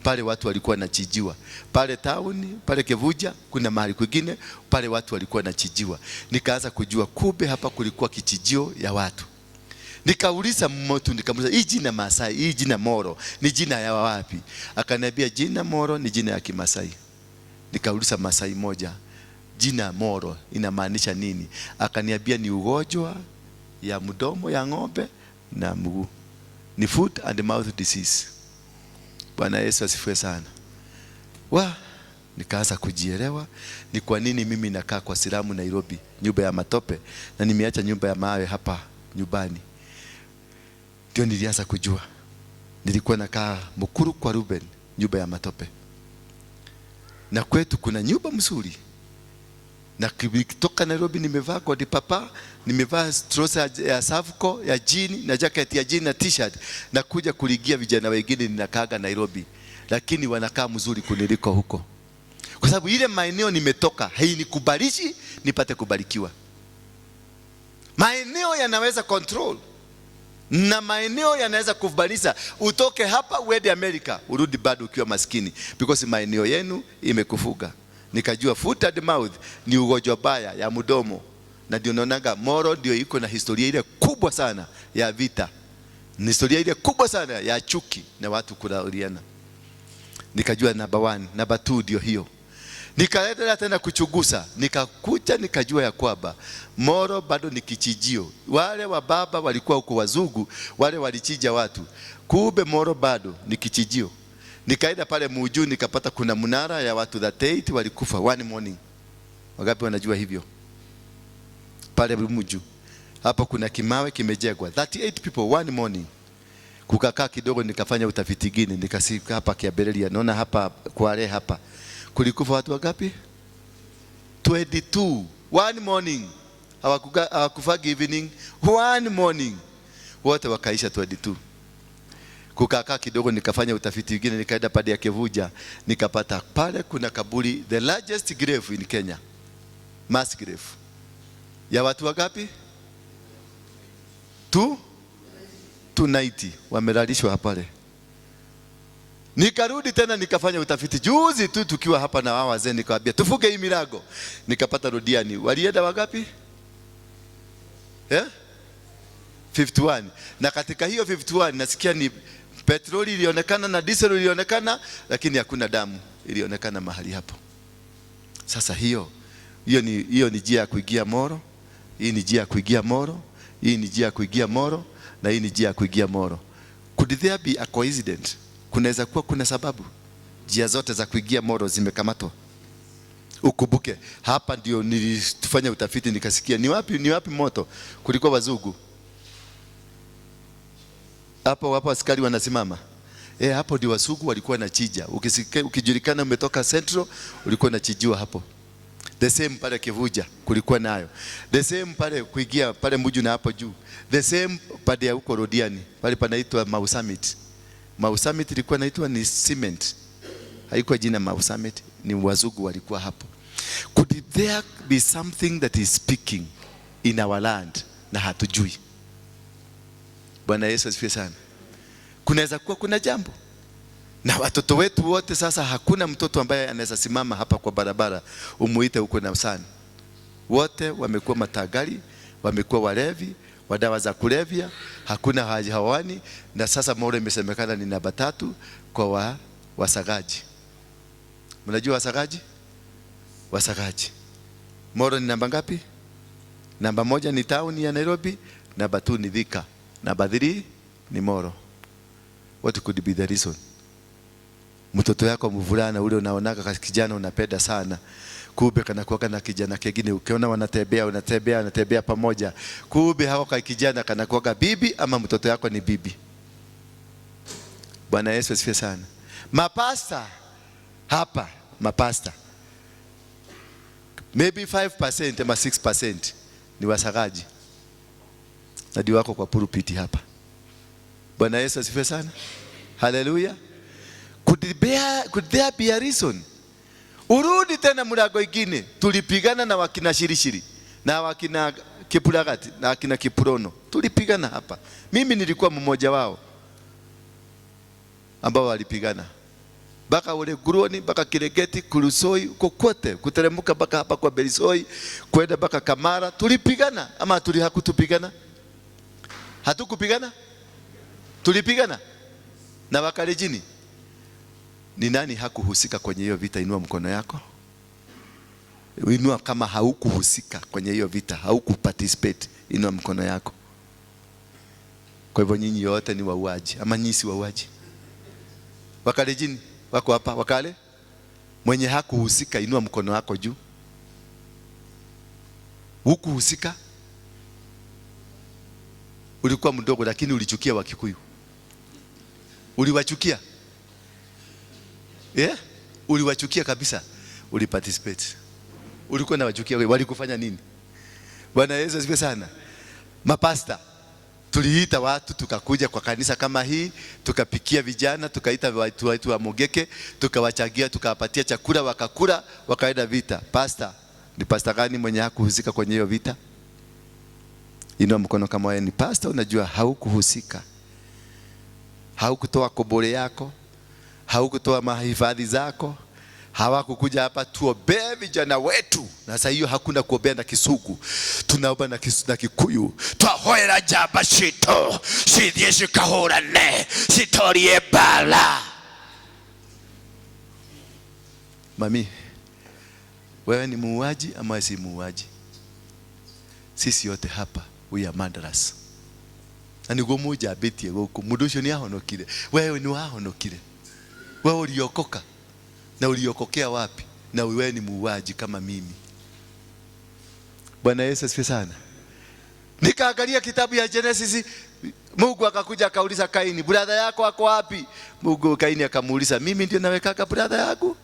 pale, watu walikuwa wanachijiwa pale town, pale Kevuja kuna mahali kwingine pale watu walikuwa wanachijiwa. Nikaanza kujua kumbe hapa kulikuwa kichijio ya watu. Nikauliza mmoja, nikamuuliza hii jina Masai, hii jina Moro ni jina ya wapi? Akaniambia jina Moro ni jina ya Kimasai. Nikauliza Masai moja, jina Moro inamaanisha nini? Akaniambia ni ugonjwa ya mdomo ya ng'ombe na mguu, ni foot and mouth disease. Bwana Yesu asifiwe sana. Nikaanza kujielewa ni kwa nini mimi nakaa kwa Silamu Nairobi, nyumba ya matope, na nimeacha nyumba ya mawe hapa nyumbani. Ndio nilianza kujua. Nilikuwa nakaa Mukuru kwa Ruben, nyumba ya matope, na kwetu kuna nyumba mzuri. Na kutoka Nairobi nimevaa kodi papa, nimevaa trouser ya Savco ya jean na jacket ya jean na t-shirt, na kuja kuligia vijana wengine ninakaaga Nairobi, lakini wanakaa mzuri kuniliko huko. Kwa sababu ile maeneo nimetoka hainikubalishi nipate kubarikiwa. Maeneo yanaweza control, na maeneo yanaweza kubadilisha utoke hapa uende Amerika urudi bado ukiwa maskini, because maeneo yenu imekufuga. Nikajua foot and mouth ni ugonjwa baya ya mdomo, na ndio naonaga Moro ndio iko na historia ile kubwa sana ya vita, ni historia ile kubwa sana ya chuki na watu kulauliana. Nikajua number 1, number 2 ndio hiyo. Nikaendelea tena kuchunguza, nikakuja nikajua ya kwamba Moro bado ni kichijio. Wale wa baba walikuwa huko wazungu, wale walichija watu, kumbe Moro bado ni kichijio. Nikaenda pale Muju, nikapata kuna munara ya watu 38 walikufa one morning. Wangapi wanajua hivyo? Pale Muju hapo kuna kimawe kimejengwa 38 people one morning. Kukakaa kidogo nikafanya utafiti gini, nikasika hapa Kiaberelia, naona hapa Kwale hapa kulikufa watu wangapi? 22 one morning. Hawakufa evening, one morning wote wakaisha 22. Kukakaa kidogo nikafanya utafiti mwingine, nikaenda pale ya Kevuja, nikapata pale kuna kaburi, the largest grave in Kenya, mass grave ya watu wangapi? 290 wamelalishwa pale. Nikarudi tena nikafanya utafiti juzi tu tukiwa hapa na wao wazee, nikawaambia tufuge hii milango. Nikapata Rodiani walienda wangapi? 51. Na katika hiyo 51 nasikia ni petroli ilionekana na diesel ilionekana, lakini hakuna damu ilionekana mahali hapo. Sasa hiyo ni njia ya kuingia Moro, hii ni njia ya kuingia Moro, hii ni njia ya kuingia Moro, na hii ni njia ya kuingia Moro. Could there be a coincidence? Kunaweza kuwa kuna sababu njia zote za kuingia Moro zimekamatwa. Ukumbuke hapa ndio nilifanya utafiti, nikasikia ni wapi moto kulikuwa wazungu. Hapo askari wanasimama. Hapo ndio wazungu walikuwa na chija. Ukijulikana umetoka Central ulikuwa na chijiwa hapo. The same pale Kevuja kulikuwa nayo. The same pale kuingia pale Muju na hapo juu. The same pale huko Rodiani pale panaitwa Mau Summit. Mau Summit ilikuwa inaitwa ni cement. Haikuwa jina Mau Summit, ni wazungu walikuwa hapo. Could there be something that is speaking in our land na hatujui? Bwana Yesu asifiwe sana. Kunaweza kuwa kuna jambo. Na watoto wetu wote sasa, hakuna mtoto ambaye anaweza simama hapa kwa barabara umuite huko na usani. Wote wamekuwa matagari, wamekuwa walevi, wadawa za kulevya, hakuna haja hawani. Na sasa Moro imesemekana ni namba 3 kwa wasagaji. Mnajua wasagaji? Wasagaji. Moro ni namba ngapi? Namba 1 ni town ya Nairobi, namba 2 ni Thika, namba 3 ni Moro. What could be the reason? Mtoto yako mvulana ule unaonaka kijana unapenda sana, kumbe kanakuwa na kijana kingine, ukiona wanatembea pamoja, kumbe hao kwa kijana kanakuwa bibi ama mtoto yako ni bibi. Bwana Yesu asifiwe sana. Mapasta hapa, mapasta maybe 5% ama 6% ni wasagaji, na ndio wako kwa pulpiti hapa. Bwana Yesu asifiwe sana. Hallelujah. Could there be a reason? Urudi tena mlango ingine, tulipigana na wakina Shirishiri na wakina Kipuragati na wakina Kipurono, tulipigana hapa. Mimi nilikuwa mmoja wao ambao walipigana baka ule Guroni, baka Kiregeti, Kulusoi, kokote kuteremka baka hapa kwa Belisoi kwenda baka Kamara, tulipigana ama hakutupigana? Hatukupigana? Tulipigana na Wakalejini. Ni nani hakuhusika kwenye hiyo vita? Inua mkono yako. Inua kama haukuhusika kwenye hiyo vita, haukuparticipate, inua mkono yako. Kwa hivyo nyinyi yote ni wauaji ama nyinyi si wauaji? Wakalejini wako hapa, Wakale mwenye hakuhusika inua mkono wako juu. Hukuhusika? Ulikuwa mdogo lakini ulichukia Wakikuyu. Uliwachukia? Yeah? Uliwachukia kabisa. Uliparticipate. Ulikuwa na wachukia, walikufanya nini? Bwana Yesu asifiwe sana. Mapasta tuliita watu tukakuja kwa kanisa kama hii, tukapikia vijana, tukaita watu wa Mogeke, tukawachagia, tukawapatia chakula, wakakula, wakaenda vita. Pasta, ni pasta gani mwenye hakuhusika kwenye hiyo vita? Inua mkono kama wewe ni pasta, unajua haukuhusika. Haukutoa kobole yako, haukutoa mahifadhi zako, hawakukuja hapa tuombee vijana wetu. Na sasa hiyo hakuna kuombea na Kisugu, tunaomba na Kikuyu. Twahoera jamba shito shithie shikahurane shitorie bala. Mami, wewe ni muuaji ama si muuaji? Sisi yote hapa we are murderers. Na niguo moja betie guku mundu ucio ni ahonokire, wewe ni wahonokire. Wewe uliokoka na uliokokea wapi? Na wewe ni muuaji kama mimi. Bwana Yesu asifiwe sana. Nikaangalia kitabu ya Genesis, Mungu akakuja akauliza Kaini, brother yako ako wapi? Mungu Kaini akamuuliza, mimi ndio nawekaka brother yangu?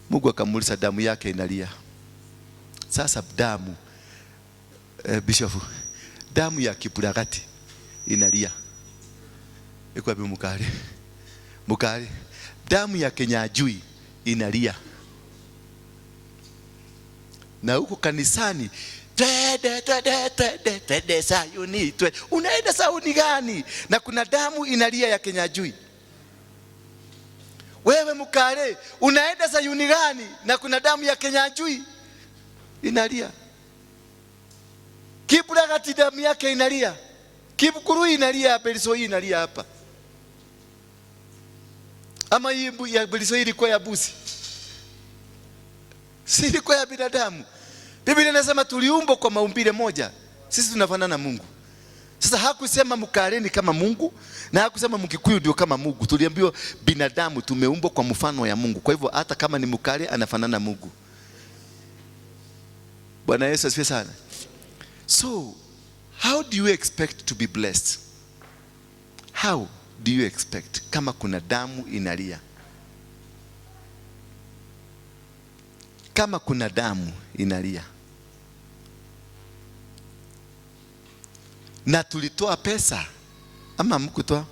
Mungu akamuuliza, damu yake inalia. Sasa damu Bishop, damu ya Kipuragati inalia. Iko wapi Mukali? Damu ya Kenyajui inalia. Na huko kanisani twende Sayuni. Unaenda Sayuni gani? Na kuna damu inalia ya Kenyajui. Wewe Mukale, unaenda Sayuni gani? Na kuna damu ya Kenyajui inalia. Kipuragati damu yake inalia. Kipkurui inalia, Belisoi inalia hapa. Ama hii ya Belisoi ilikuwa ya busi? Si ilikuwa ya binadamu? Biblia inasema tuliumbwa kwa maumbile moja. Sisi tunafanana na Mungu. Sasa hakusema Mukale ni kama Mungu na hakusema Mkikuyu ndio kama Mungu. Tuliambiwa binadamu tumeumbwa kwa mfano ya Mungu. Kwa hivyo hata kama ni Mukale anafanana na Mungu. Bwana Yesu asifiwe sana. So, how do you expect to be blessed? How do you expect kama kuna damu inalia? Kama kuna damu inalia. Na tulitoa pesa ama mkutoa?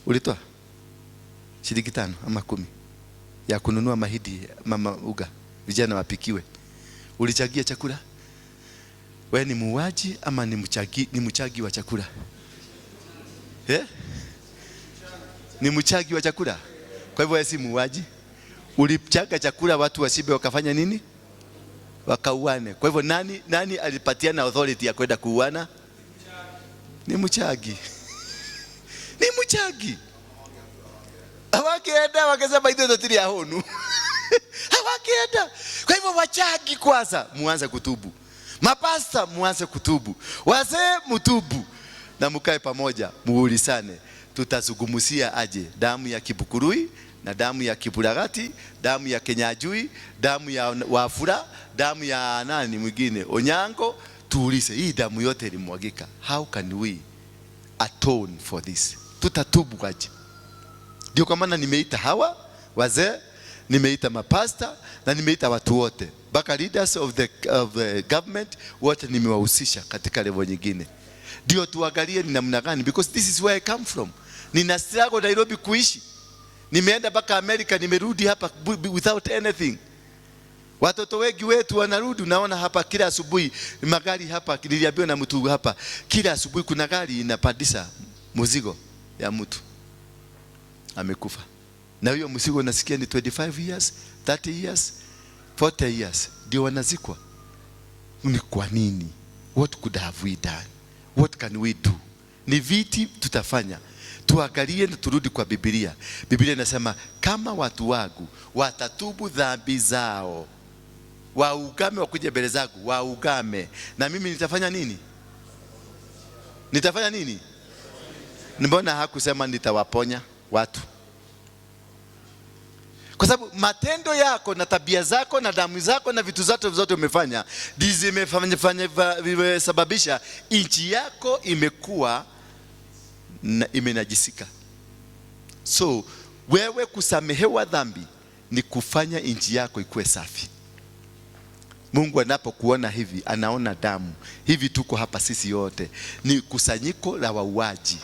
Ulitoa shilingi 5 ama 10 ya kununua mahidi mama uga vijana wapikiwe. Ulichagia chakula? Wewe ni muuaji ama ni mchagi wa chakula? Ni mchagi wa chakula. Kwa hivyo wewe si muuaji. Ulichaga chakula watu wasibe wakafanya nini? Wakauane. Kwa hivyo nani alipatiana authority ya kwenda kuuana? Ni mchagi. Ni mchagi. Hawakienda wakasema hizo tiri ya honu. Hawakienda. Kwa hivyo wachagi kwanza muanze kutubu. Mapasta muanze kutubu. Wazee mutubu. na mkae pamoja muulizane tutazungumzia aje damu ya Kibukurui na damu ya Kibulagati, damu ya Kenyajui, damu ya Wafula, damu ya nani mwingine Onyango. Tuulize hii damu yote ilimwagika, how can we atone for this? Tutatubu aje? Ndio kwa maana nimeita hawa wazee, nimeita mapasta na nimeita watu wote, mpaka leaders of the government wote nimewahusisha katika level nyingine, ndio tuangalie ni namna gani, because this is where I come from. Nina struggle Nairobi kuishi, nimeenda mpaka America, nimerudi hapa without anything. Watoto wengi wetu wanarudi, unaona hapa kila asubuhi magari hapa, niliambiwa na mtu hapa, kila asubuhi kuna gari inapandisha mzigo ya mtu amekufa, na hiyo mzigo nasikia ni 25 years, 30 years, 40 years ndio wanazikwa. Ni kwa nini? What could have we done? What can we do? Ni viti tutafanya. Tuangalie na turudi kwa Biblia. Biblia inasema kama watu wangu watatubu dhambi zao, waugame, wakuje mbele zangu waugame, na mimi nitafanya nini? Nitafanya nini? Mbona hakusema nitawaponya watu? Kwa sababu matendo yako na tabia zako na damu zako na vitu zote umefanya vimesababisha nchi yako imekuwa na imenajisika. So wewe kusamehewa dhambi ni kufanya nchi yako ikuwe safi. Mungu anapokuona hivi, anaona damu. Hivi tuko hapa sisi yote ni kusanyiko la wauaji,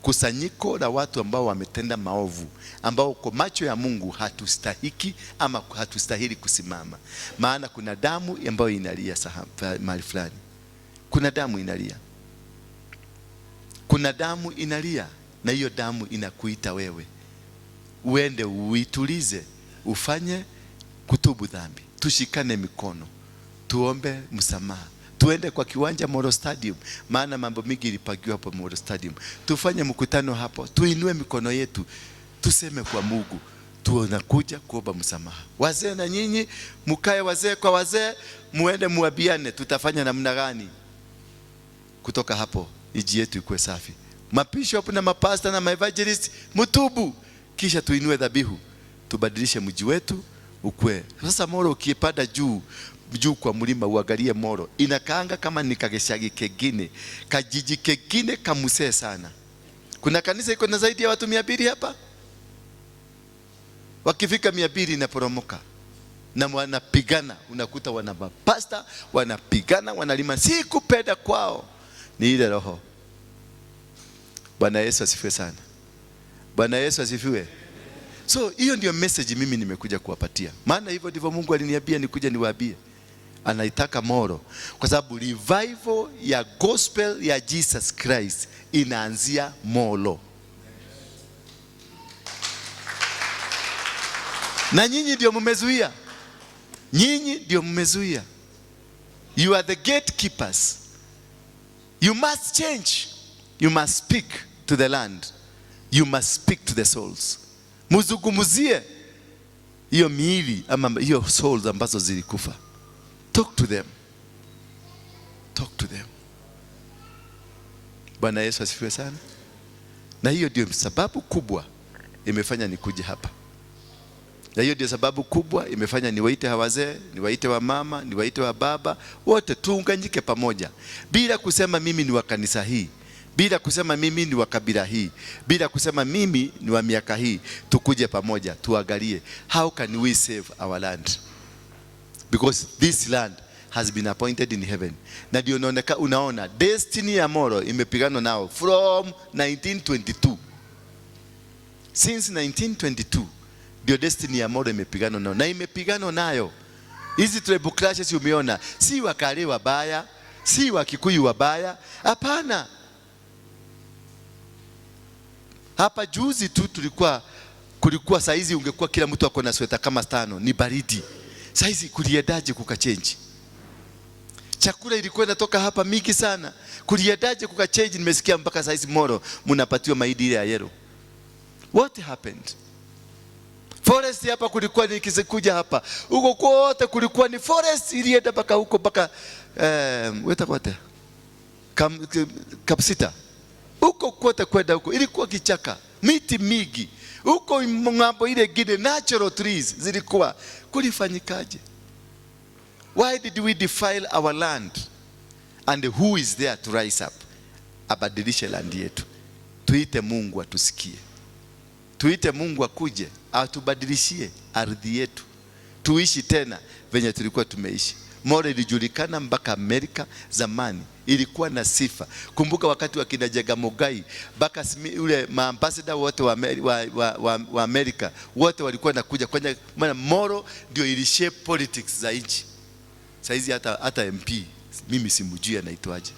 kusanyiko la watu ambao wametenda maovu, ambao kwa macho ya Mungu hatustahiki ama hatustahili kusimama. Maana kuna damu ambayo inalia mahali fulani, kuna damu inalia, kuna damu inalia, na hiyo damu inakuita wewe uende uitulize, ufanye kutubu dhambi. Tushikane mikono, tuombe msamaha, tuende kwa kiwanja Moro Stadium, maana mambo mingi ilipagiwa hapo Moro Stadium. Tufanye mkutano hapo, tuinue mikono yetu, tuseme kwa Mungu, tunakuja kuomba msamaha. Wazee na nyinyi mkae wazee kwa wazee, muende muabiane tutafanya namna gani kutoka hapo nchi yetu ikuwe safi. Mabishop na mapasta na maevangelist mtubu, kisha tuinue dhabihu, tubadilishe mji wetu ukwe. Sasa Moro ukipanda juu kwa mlima uangalie Moro, inakaanga kama ni kageshagi kegine, kajiji kegine kamuse sana. Kuna kanisa iko na zaidi ya watu 200 hapa. Wakifika 200 inaporomoka na wanapigana, unakuta wana mapasta wanapigana, wanalima. Si kupenda kwao, ni ile roho. Bwana Yesu asifiwe sana. Bwana Yesu asifiwe. So hiyo ndio message mimi nimekuja kuwapatia. Maana hivyo ndivyo Mungu aliniambia nikuja niwaambie. Anaitaka Moro kwa sababu revival ya gospel ya Jesus Christ inaanzia Moro. Na nyinyi ndio mmezuia. Nyinyi ndio mmezuia. You are the gatekeepers. You must change. You must speak to the land. You must speak to the souls. Muzungumzie hiyo miili ama hiyo souls ambazo zilikufa. Talk to them. Talk to them. Bwana Yesu asifiwe sana. Na hiyo ndio sababu kubwa imefanya nikuje hapa. Na hiyo ndio sababu kubwa imefanya niwaite wazee, niwaite wa mama, niwaite wa baba, wote tuunganyike pamoja. Bila kusema mimi ni wa kanisa hii, bila kusema mimi ni wa kabila hii, bila kusema mimi ni wa miaka hii, tukuje pamoja tuangalie how can we save our land, because this land has been appointed in heaven. Na ndio unaona destiny ya Moro imepigana nao from 1922. Since 1922 ndio destiny ya Moro imepigana nao, na imepigana nayo. Hizi tribal clashes umeona, si wakale wabaya, si wakikuyu wabaya, hapana. Hapa juzi tu kulikuwa saizi ungekuwa kila mtu ako na sweta kama 5, ni baridi. Saizi kuliedaje kukachange? Chakula ilikuwa inatoka hapa mingi sana, kuliedaje kukachange? Nimesikia mpaka saizi Moro mnapatiwa mahindi ile ya yellow. What happened? Forest hapa kulikuwa nikikuja hapa, huko kote kulikuwa ni forest, ilienda mpaka huko mpaka weta kote Kapsita. Huko kote kwenda huko ilikuwa kichaka, miti mingi. Huko ng'ambo ile gine natural trees zilikuwa. Kulifanyikaje? Why did we defile our land? And who is there to rise up? Abadilishe land yetu. Tuite Mungu atusikie. Tuite Mungu akuje atubadilishie ardhi yetu. Tuishi tena venye tulikuwa tumeishi. Moro ilijulikana mpaka Amerika zamani. Ilikuwa na sifa. Kumbuka wakati wa kina Jagamogai, mpaka ule maambassador wote wa Amerika wote walikuwa nakuja kwenye, maana Moro ndio ilishape politics za nchi. Saizi hata MP mimi simjui anaitwaje.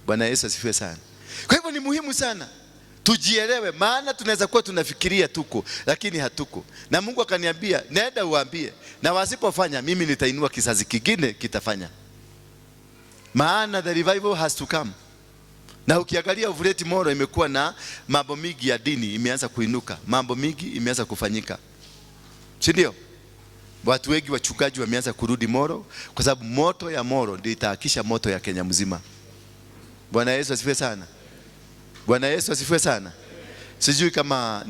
Bwana Yesu asifiwe sana. Kwa hivyo ni muhimu sana tujielewe, maana tunaweza kuwa tunafikiria tuko lakini hatuko. Na Mungu akaniambia nenda uambie, na wasipofanya mimi nitainua kizazi kingine kitafanya. Maana the revival has to come. Na ukiangalia Ovuleti Moro imekuwa na mambo mingi ya dini imeanza kuinuka, mambo mingi imeanza kufanyika, si ndio? Watu wengi wachungaji wameanza kurudi Moro kwa sababu moto ya Moro ndio itaakisha moto ya Kenya mzima. Bwana Yesu asifiwe sana. Bwana Yesu asifiwe sana. Sijui kama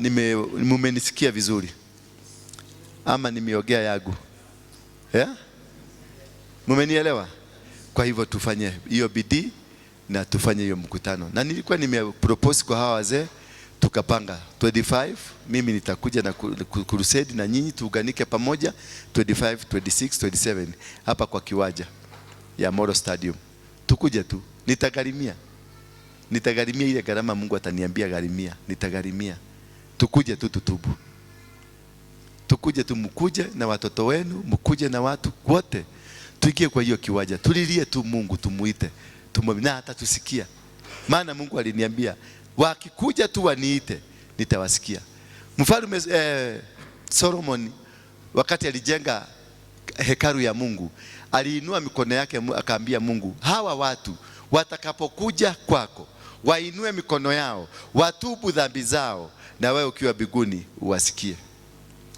mumenisikia vizuri ama nimeongea yagu. Yeah? Mumenielewa? Kwa hivyo tufanye hiyo bidii na tufanye hiyo mkutano. Na nilikuwa nimepropose kwa hawa wazee, tukapanga 25 mimi nitakuja na crusade na nyinyi tuunganike pamoja 25, 26, 27 hapa kwa kiwanja ya Moro Stadium. Tukuje tu, nitagharimia ile gharama Mungu ataniambia gharimia, nitagharimia. Tukuje tu tutubu. Tukuje tu, mkuje na watoto wenu, mkuje na watu wote. Tuingie kwa hiyo kiwanja, tulilie tu Mungu, tumuite, na hata tusikia. Maana Mungu aliniambia wakikuja tu waniite, nitawasikia. Mfalme Solomon wakati alijenga hekalu ya Mungu, aliinua mikono yake akaambia Mungu, hawa watu watakapokuja kwako wainue mikono yao, watubu dhambi zao, na wewe ukiwa mbinguni uwasikie.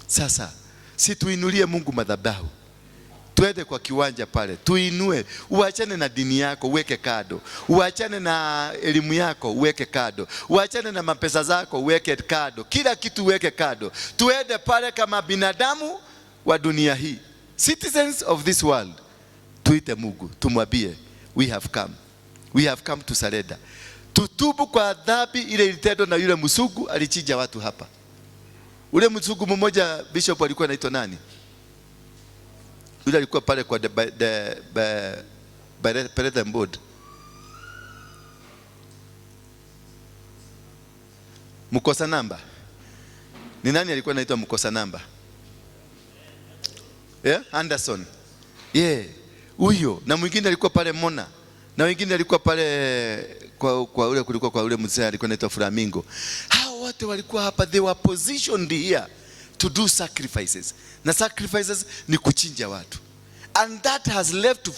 Sasa si tuinulie Mungu madhabahu, tuende kwa kiwanja pale, tuinue. Uachane na dini yako uweke kado, uachane na elimu yako uweke kado, uachane na mapesa zako uweke kado, kila kitu uweke kado. Tuende pale kama binadamu wa dunia hii, citizens of this world. Tuite Mungu, tumwambie we have come to surrender. Tutubu kwa dhambi ile ilitendwa na yule msugu alichinja watu hapa. Ule msugu mmoja bishop alikuwa anaitwa nani? Yule alikuwa pale kwa the board. Mkosa namba. Ni nani alikuwa anaitwa mkosa namba? Anderson. Huyo. Na mwingine alikuwa pale Mona. Na wengine alikuwa pale kwa ule kulikuwa kwa ule mzee alikuwa anaitwa Flamingo. Hao wote walikuwa hapa, they were positioned here to do sacrifices. Na sacrifices ni kuchinja watu. And that has left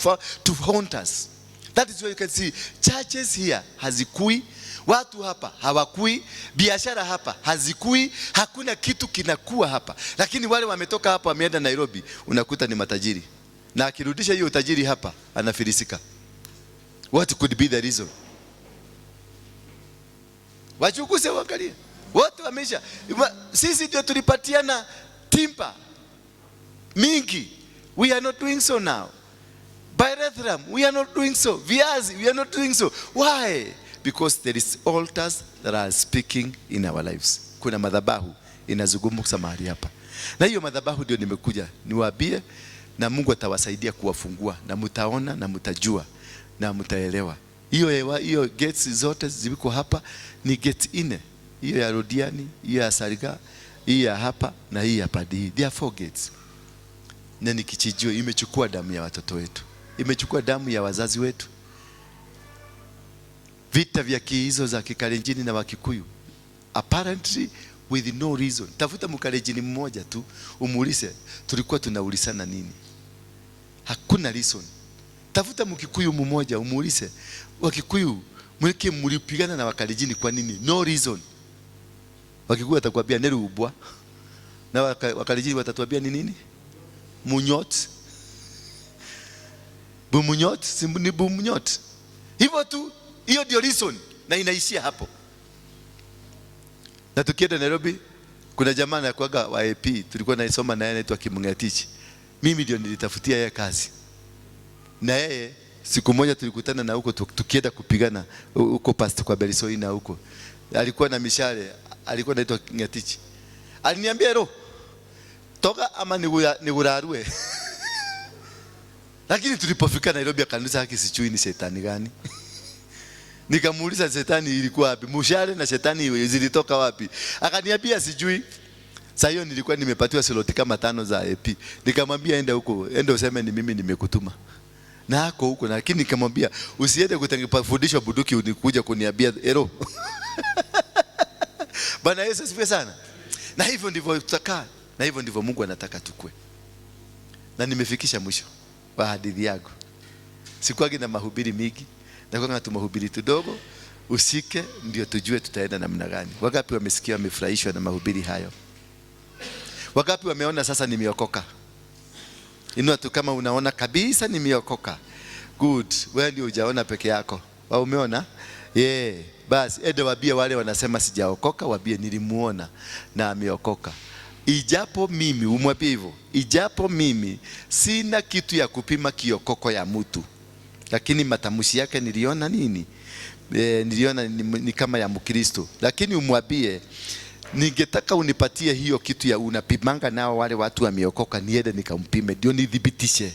to haunt us. That is why you can see churches here hazikui, watu hapa hawakui, biashara hapa hazikui, hakuna kitu kinakuwa hapa. Lakini wale wametoka hapa wameenda Nairobi, unakuta ni matajiri. Na akirudisha hiyo utajiri hapa, anafilisika. What could be the reason? Wachukuse wangalia. Wote wamesha. Sisi ndio tulipatiana timpa mingi. We are not doing so now. Bethlehem, we are not doing so. Viazi, we are not doing so. Why? Because there is altars that are speaking in our lives. Kuna madhabahu inazungumza mahali hapa. Na hiyo madhabahu ndio nimekuja niwaambie, na Mungu atawasaidia kuwafungua, na mtaona na mtajua na mtaelewa. Hiyo gates zote ziko hapa ni gate ine. Hiyo ya Rodiani, hiyo ya Sariga, hiyo ya hapa na hii hapa. There are 4 gates. Na nikichijio imechukua damu ya watoto wetu. Imechukua damu ya wazazi wetu. Vita vya hizo za Kikalenjini na Wakikuyu. Apparently with no reason. Tafuta Mkalenjini mmoja tu umuulize tulikuwa tunaulisana nini. Hakuna reason. Tafuta Mkikuyu mmoja umuulize Wakikuyu mweke mlipigana na Wakalenjini kwa nini? No reason. Wakikuyu watakwambia nerubwa. Na Wakalenjini watatuambia ni nini? Munyot. Bumunyot, ni Bumunyot. Hivyo tu, hiyo ndio reason na inaishia hapo. Na tukienda Nairobi, kuna jamaa anakuaga wa AP, tulikuwa naisoma na yeye anaitwa Kimungatichi. Mimi ndio nilitafutia yeye kazi. Na yeye siku moja tulikutana na huko tukienda kupigana huko past kwa Berisoina huko. Alikuwa na mishale, alikuwa anaitwa Ngatichi. Aliniambia ro, toka ama nigurarue. Lakini tulipofika Nairobi akanisa haki sijui ni shetani gani. Nikamuuliza shetani ilikuwa wapi? Mshale na shetani zilitoka wapi? Akaniambia sijui. Sasa hiyo nilikuwa nimepatiwa slot kama 5 za AP. Nikamwambia enda huko, enda useme ni mimi nimekutuma. Na ako huko, lakini nikamwambia usiende kutangifundishwa buduki unikuja kuniambia ero. Bwana Yesu asifiwe sana. Na hivyo ndivyo tutakaa. Na hivyo ndivyo Mungu anataka tukue. Na nimefikisha mwisho wa hadithi yangu. Sikuagi na mahubiri mingi. Na kwa tumahubiri tudogo, usike ndio tujue tutaenda namna gani. Wangapi wamesikia wamefurahishwa na mahubiri hayo? Wangapi wameona sasa nimeokoka? Inua tu kama unaona kabisa nimeokoka. Good. Wewe ndio hujaona peke yako. Wao umeona? Basi ende waambie wale wanasema sijaokoka, waambie nilimuona na ameokoka. Ijapo mimi, umwambie hivyo, ijapo mimi sina kitu ya kupima kiokoko ya mtu. Lakini matamshi yake niliona nini? Niliona ni kama ya Mkristo. Lakini umwambie ningetaka unipatie hiyo kitu ya unapimanga nao wale watu wameokoka, niende nikampime ndio nidhibitishe.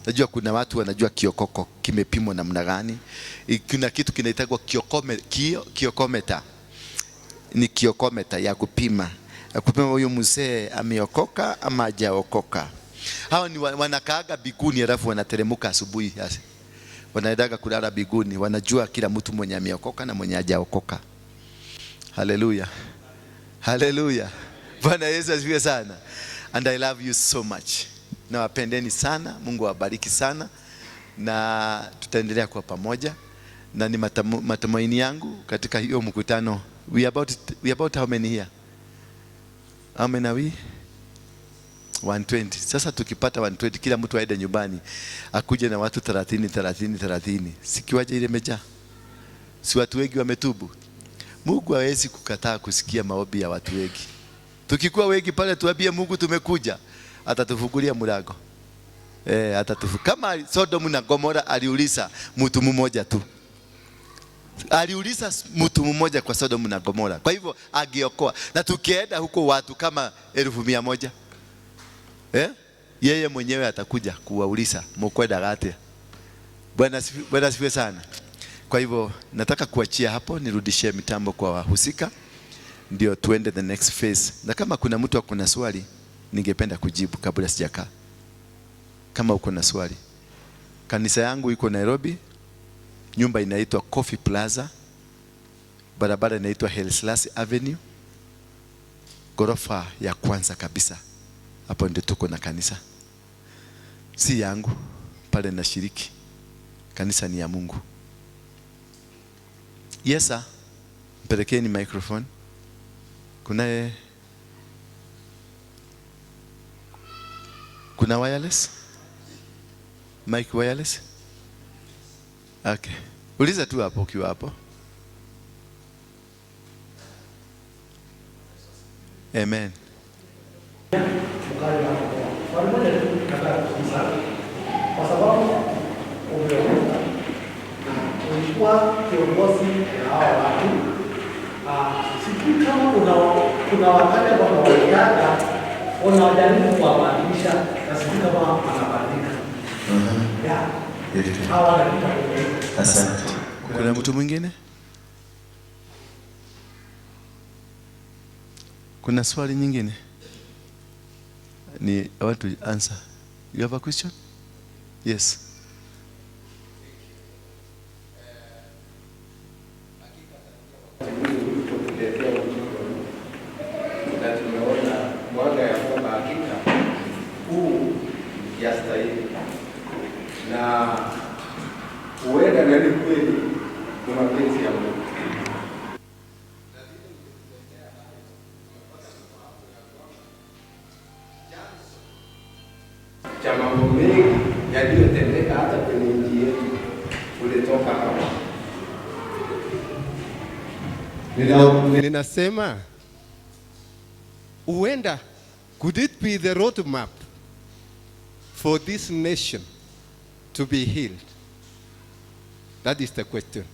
Najua kuna watu wanajua kiokoko kimepimwa namna gani. Kuna kitu kinaitwa kiokometa. Ni kiokometa ya kupima. Ya kupima huyo mzee ameokoka ama hajaokoka. Hao ni wanakaaga biguni alafu wanateremka asubuhi. Wanaendaga kulala biguni, wanajua kila mtu mwenye ameokoka na mwenye hajaokoka. Hallelujah. Hallelujah. Bwana Yesu asifiwe sana. And I love you so much. Nawapendeni sana, Mungu awabariki sana. Na tutaendelea kwa pamoja. Na ni matumaini yangu katika hiyo mkutano. We about how many here? How many are we? 120. Sasa tukipata 120 kila mtu aende nyumbani akuje na watu 30. Sikiwaje ile imejaa? Si watu wengi wametubu. Mungu hawezi kukataa kusikia maombi ya watu wengi. Tukikuwa wengi pale tuambie Mungu tumekuja, atatufungulia mlango. Kama Sodom na Gomora aliuliza mtu mmoja tu. Aliuliza mtu mmoja kwa Sodom na Gomora. Kwa hivyo angeokoa. Na tukienda huko watu kama 1,100. Yeye mwenyewe atakuja kuwauliza mkwenda gati. Bwana asifiwe sana. Kwa hivyo nataka kuachia hapo, nirudishie mitambo kwa wahusika ndio tuende the next phase. Na kama kuna mtu akona swali ningependa kujibu kabla sijakaa. Kama uko na swali. Kanisa yangu iko Nairobi. Nyumba inaitwa Coffee Plazza. Barabara inaitwa Hellslash Avenue. Ghorofa ya kwanza kabisa. Hapo ndio tuko na kanisa. Si yangu, pale na shiriki. Kanisa ni ya Mungu. Yes sir. Mpelekeni microphone. Kuna wireless? Mic wireless? Okay. Uliza tu hapo ukiwa hapo. Amen. Kwa sababu ulikuwa kiongozi na hao watu, sijui kama kuna wakati ambao waliaga wanajaribu kuwabadilisha na sijui kama anabadilika. Hawa wanataka. Asante. Kuna mtu mwingine? Kuna swali nyingine? I want to answer. You have a question? Yes. Na uenda nani kweli kwa mapenzi ya Mungu. Cha mambo mengi yaliyotendeka hata imetoka hapa. Ninasema huenda, could it be the roadmap for this nation to be healed? That is the question.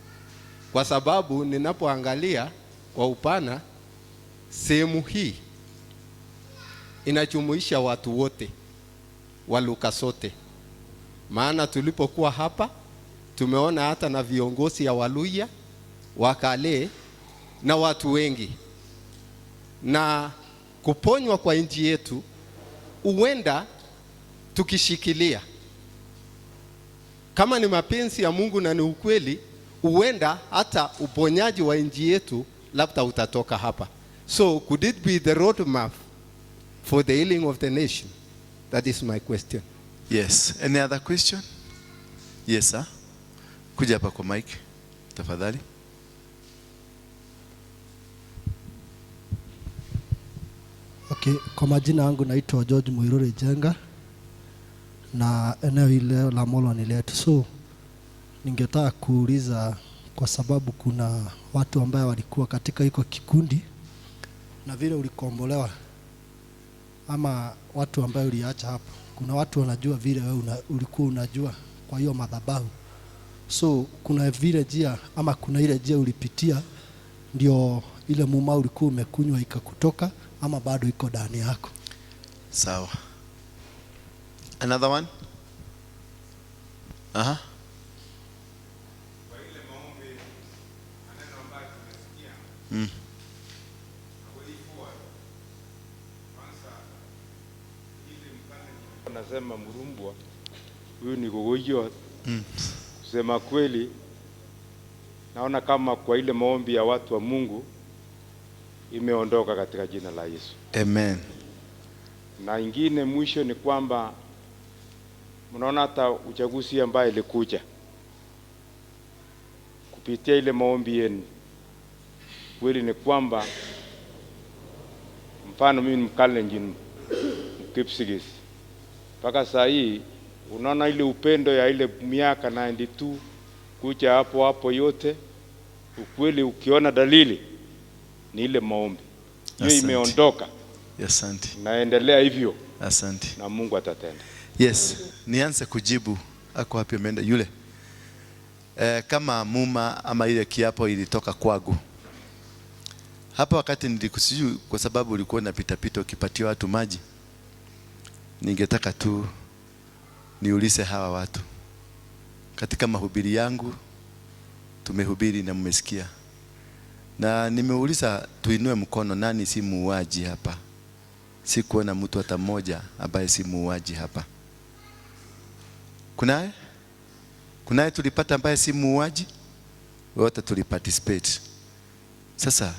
Kwa sababu ninapoangalia kwa upana, sehemu hii inajumuisha watu wote wa lugha zote. Maana tulipokuwa hapa tumeona hata na viongozi ya Waluya, Wakale na watu wengi. Na kuponywa kwa nchi yetu huenda tukishikilia, kama ni mapenzi ya Mungu na ni ukweli, huenda hata uponyaji wa nchi yetu labda utatoka hapa. So could it be the roadmap for the healing of the nation? That is my question. Yes. Any other question? Yes, sir. Kuja hapa kwa mic tafadhali. Okay, kwa majina yangu naitwa George Muiruri Jenga na eneo hili la Molo ni letu. So ningetaka kuuliza, kwa sababu kuna watu ambao walikuwa katika hiko kikundi na vile ulikombolewa, ama watu ambao uliacha hapa, kuna watu wanajua vile wewe ulikuwa unajua kwa hiyo madhabahu. So kuna vile njia ama kuna ile njia ulipitia ndio ile muma ulikuwa umekunywa ikakutoka, ama bado iko ndani yako? Sawa. Another one? Aha. Kwa ile maombi maneno ambayo tumesikia. Nasema Murumbwa huyu ni gogoyo. Kusema kweli naona kama kwa ile maombi ya watu wa Mungu imeondoka katika jina la Yesu. Amen. Na ingine mwisho ni kwamba mnaona hata uchaguzi ambaye ilikuja kupitia ile maombi yenu, kweli ni kwamba mfano mimi Mkalenjin Kipsigis mpaka saa hii unaona ile upendo ya ile miaka 92 kuja hapo yote, ukweli ukiona dalili ni ile maombi hiyo imeondoka. Asante. Naendelea hivyo. Asante. Na Mungu atatenda. Yes, nianze kujibu. Ako hapi ameenda yule. Kama muma ama ile kiapo ilitoka kwangu. Hapa wakati nilikusiju, kwa sababu ulikuwa unapita pita ukipatia watu maji, ningetaka tu niulize hawa watu. Katika mahubiri yangu tumehubiri na mmesikia. Na nimeuliza tuinue mkono, nani si muuaji hapa? Sikuona mtu hata mmoja ambaye si muuaji hapa. Kunaye tulipata ambaye si muuaji? Wote tuliparticipate. Sasa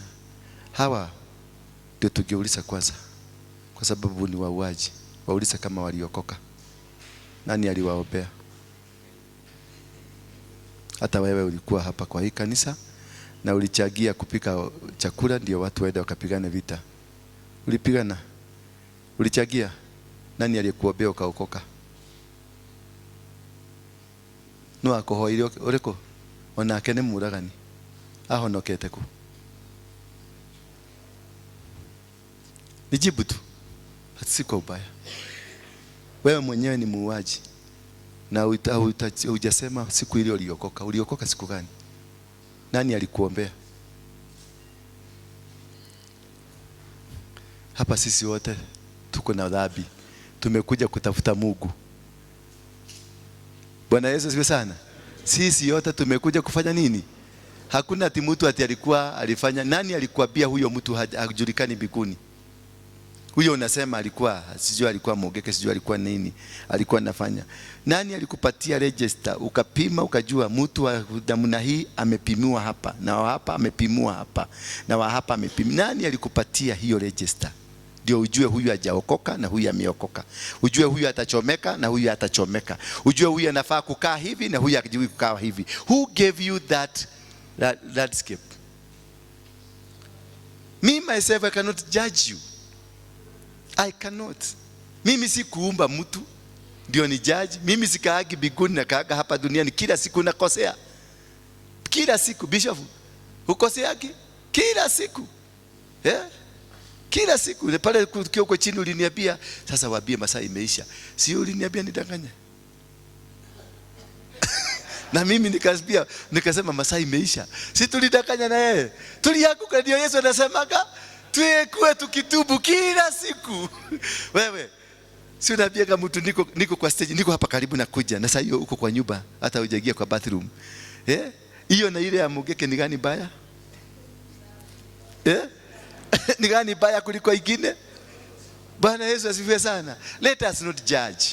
hawa ndio tungeuliza kwanza, kwa sababu ni wauaji. Wauliza kama waliokoka. Nani aliwaombea? Hata wewe ulikuwa hapa kwa hii kanisa na ulichagia kupika chakula ndio watu waende wakapigane vita. Ulipigana? Ulichagia? Nani aliyekuombea ukaokoka? No akohoire ureko ona akene muragani ahonokete ku. Nijibu tu. Siko ubaya. Wewe mwenyewe ni muuaji. Na hujasema siku ile uliokoka. Uliokoka siku gani? Nani alikuombea? Hapa sisi wote tuko na dhambi. Tumekuja kutafuta Mungu. Bwana Yesu asifiwe sana. Sisi wote tumekuja kufanya nini? Hakuna ati mtu ati alifanya. Nani alikuambia huyo mtu hajulikani mbinguni? Huyo unasema alikuwa, sijui alikuwa mogeke, sijui alikuwa nini, alikuwa anafanya. Nani alikupatia register, ukapima ukajua mtu wa namna hii amepimiwa hapa, na wa hapa amepimiwa hapa, na wa hapa amepimiwa. Nani alikupatia hiyo register? Ndio ujue huyu hajaokoka na huyu ameokoka. Ujue huyu atachomeka na huyu atachomeka. Ujue huyu anafaa kukaa hivi na huyu hajui kukaa hivi. Who gave you that landscape? Me myself, I cannot judge you. I cannot. Mimi si kuumba mtu ndio ni judge. Mimi sikaagi biguni na kaaga hapa duniani, kila siku nakosea. kila siku. Bishop, ukosi yake kila siku. Kila siku. Ile pale ukiwa uko chini uliniambia, sasa waambie masaa imeisha. Sio uliniambia nidanganya. Na mimi nikasema masaa imeisha. Si tulidanganya na yeye. Tulianguka, ndio Yesu anasemaga tuwe tukitubu kila siku. Wewe si unaambia kama mtu niko kwa stage, niko hapa karibu na kuja, na sasa hiyo uko kwa nyumba, hata hujaingia kwa bathroom. Hiyo na ile ya Mugeke ni gani baya? Ni gani baya kuliko ingine? Bwana Yesu asifiwe sana. Let us not judge.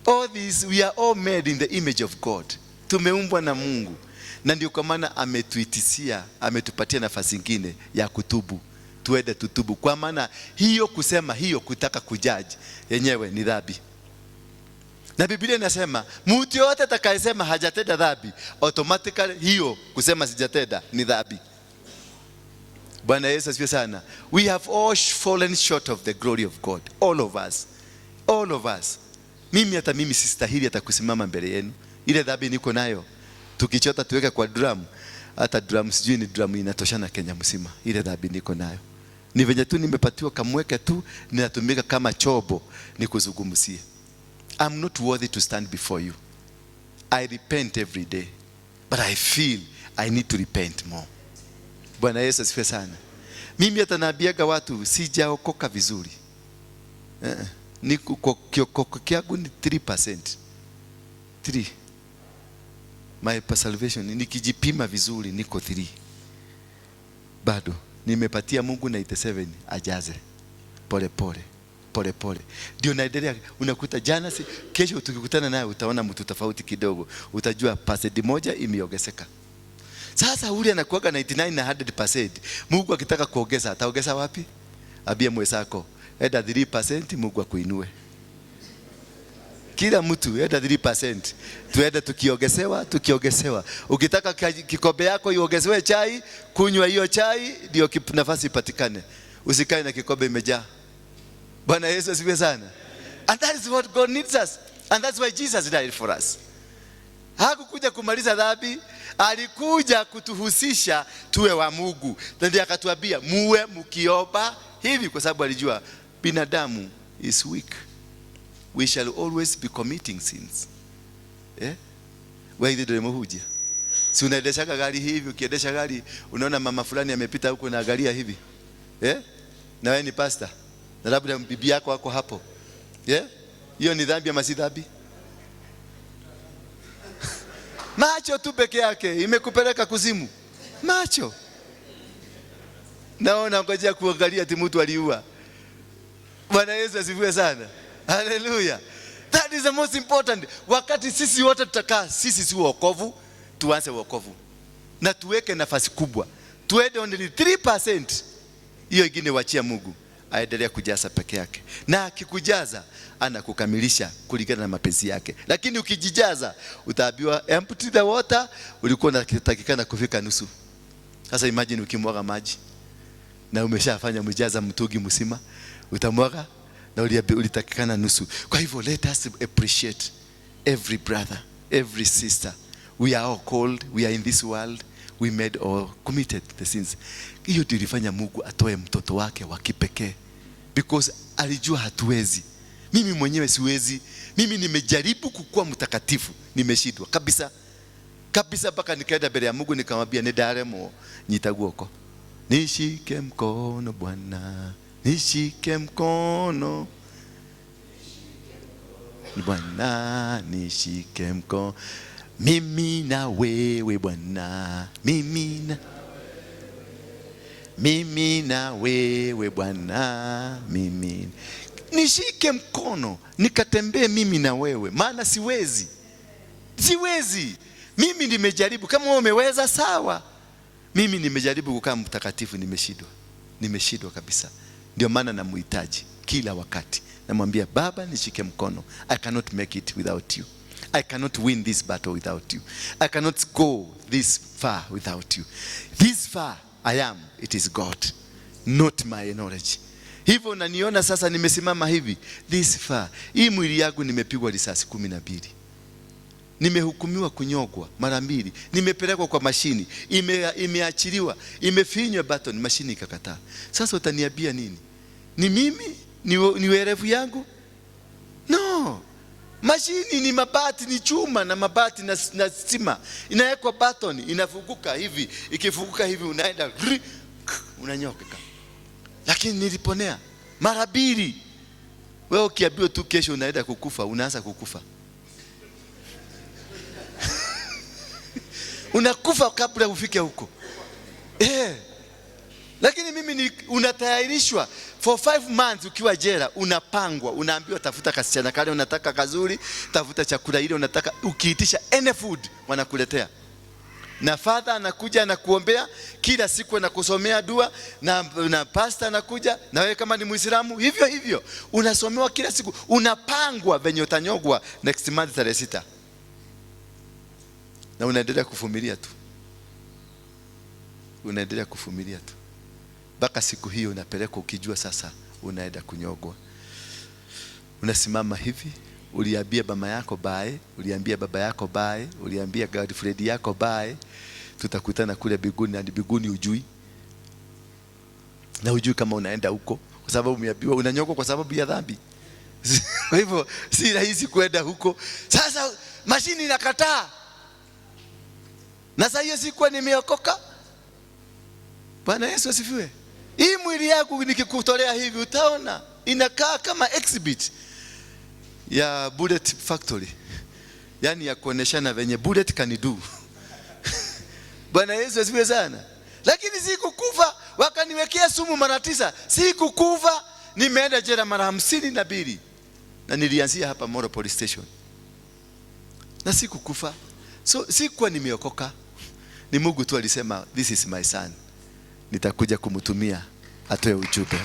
All this, we are all made in the image of God. Tumeumbwa na Mungu. Na ndio kwa maana ametuitisia, ametupatia nafasi nyingine ya kutubu. Tuende tutubu. Kwa maana hiyo kusema hiyo kutaka kujaji yenyewe ni dhambi. Na Biblia inasema mtu yote atakayesema hajatenda dhambi, automatically hiyo kusema sijatenda ni dhambi. Bwana Yesu asifiwe sana. We have all fallen short of the glory of God. All of us. All of us. Hata mimi sistahili hata kusimama mbele yenu. Ile dhambi niko nayo, tukichota tuweke kwa drum, hata drum sijui ni drum inatoshana Kenya mzima. Ile dhambi niko nayo. Ni venye tu nimepatiwa kamweke tu, ninatumika kama chobo nikuzungumzie. I'm not worthy to stand before you. I repent every day, but I feel I need to repent more. Bwana Yesu asifiwe sana. Mimi hata naambiaga watu sijaokoka vizuri. Niko kiokoko kiagu ni 3%. 3. My salvation nikijipima vizuri niko 3. Bado nimepatia Mungu 97 ajaze. Pole pole. Ndio naendelea. Unakuta jana kesho tukikutana naye utaona mtu tofauti kidogo. Utajua percent moja imeongezeka. Sasa ule anakuaga 99 na 100%. Mungu akitaka kuongeza ataongeza wapi? Abia mwenzako, eda 3% Mungu akuinue. Kila mtu eda 3%. Tuende tukiongezewa. Ukitaka kikombe yako iongezewe chai, kunywa hiyo chai ndio nafasi ipatikane. Usikae na kikombe imejaa. Bwana Yesu asifiwe sana. And that is what God needs us. And that's why Jesus died for us. Hakukuja kumaliza dhambi, alikuja kutuhusisha tuwe wa Mungu. Ndio akatuambia muwe mkiomba hivi, kwa sababu alijua binadamu is weak. We shall always be committing sins. Wewe ndio mmoja. Si unaendesha gari hivi, ukiendesha gari unaona mama fulani amepita huko na angalia hivi. Na wewe ni pastor. Na labda bibi yako wako hapo. Hiyo ni dhambi ama si dhambi? Macho tu peke yake imekupeleka kuzimu. Macho. Naona ngojea kuangalia ati mtu aliua. Bwana Yesu asifiwe sana. Hallelujah. That is the most important. Wakati sisi wote tutakaa, sisi si wokovu, tuanze wokovu. Na tuweke nafasi kubwa. Tuende only 3%. Hiyo ingine wachia Mungu. Aendelea kujaza peke yake. Na akikujaza anakukamilisha kulingana na mapenzi yake. Lakini ukijijaza utaambiwa empty the water, ulikuwa unatakikana kufika nusu. Sasa imagine ukimwaga maji na umeshafanya mjaza mtungi mzima, utamwaga na ulitakikana nusu. Kwa hivyo let us appreciate every brother, every sister. We are all called, we are in this world, we made or committed the sins. Hiyo ndio ilifanya Mungu atoe mtoto wake wa kipekee, because alijua hatuwezi. Mimi mwenyewe siwezi. Mimi nimejaribu kukua mtakatifu, nimeshindwa kabisa. Mpaka nikaenda mbele ya Mungu nikamwambia nedaremo nyitaguoko. Nishike mkono Bwana, nishike mkono Bwana, nishike mkono. Mimi na wewe Bwana, mimi na wewe Bwana, mimi. Nishike mkono nikatembee mimi na wewe, maana siwezi. Mimi nimejaribu. Kama wewe umeweza sawa. Mimi nimejaribu kukaa mtakatifu, nimeshindwa kabisa. Ndio maana namuhitaji kila wakati. Namwambia Baba nishike mkono. I cannot make it without you. I cannot win this battle without you. I cannot go this far without you. This far I am, it is God, not my knowledge. Hivyo unaniona sasa nimesimama hivi. This far. Hii mwili yangu nimepigwa risasi 12. nimehukumiwa kunyogwa mara 2, nimepelekwa kwa mashini, imeachiliwa, imefinywa button, mashini ikakataa. Sasa utaniambia nini? Ni mimi? Ni werevu yangu? No. Mashini ni mabati, ni chuma na mabati na stima. Inawekwa button, inafunguka hivi. Ikifunguka hivi unaenda unanyoka. Lakini niliponea mara 2. Wewe ukiambiwa tu kesho unaenda kukufa, unaanza kukufa. Unakufa kabla ufike huko. Lakini mimi unatayarishwa for 5 months ukiwa jela, unapangwa, unaambiwa tafuta kasichana kale unataka kazuri, tafuta chakula ile unataka, ukiitisha any food wanakuletea. Na father anakuja na kuombea kila siku, na kusomea dua, na pastor anakuja, na wewe kama ni Muislamu hivyo hivyo unasomewa kila siku, unapangwa venye utanyogwa next month tarehe 6. Na unaendelea kuvumilia tu. Unaendelea kuvumilia tu. Mpaka siku hiyo unapelekwa ukijua sasa unaenda kunyogwa. Unasimama hivi, uliambia mama yako bye, uliambia baba yako bye, uliambia girlfriend yako bye, tutakutana kule mbinguni, na mbinguni ujui. Na ujui kama unaenda huko kwa sababu umeambiwa unanyogwa kwa sababu ya dhambi. Kwa hivyo si rahisi kwenda huko. Sasa mashini inakataa. Na sasa hiyo sikuwa nimeokoka. Bwana Yesu asifiwe. Hii mwili yangu nikikutolea hivi utaona inakaa kama exhibit ya bullet factory. Yaani ya kuoneshana venye bullet can do. Bwana Yesu asifiwe sana. Lakini sikukufa, wakaniwekea sumu mara 9. Sikukufa, nimeenda jela mara 52. Na nilianzia hapa Moro Police Station. Na sikukufa. So sikuwa nimeokoka. Ni Mungu tu alisema this is my son, nitakuja kumtumia atoe ujumbe.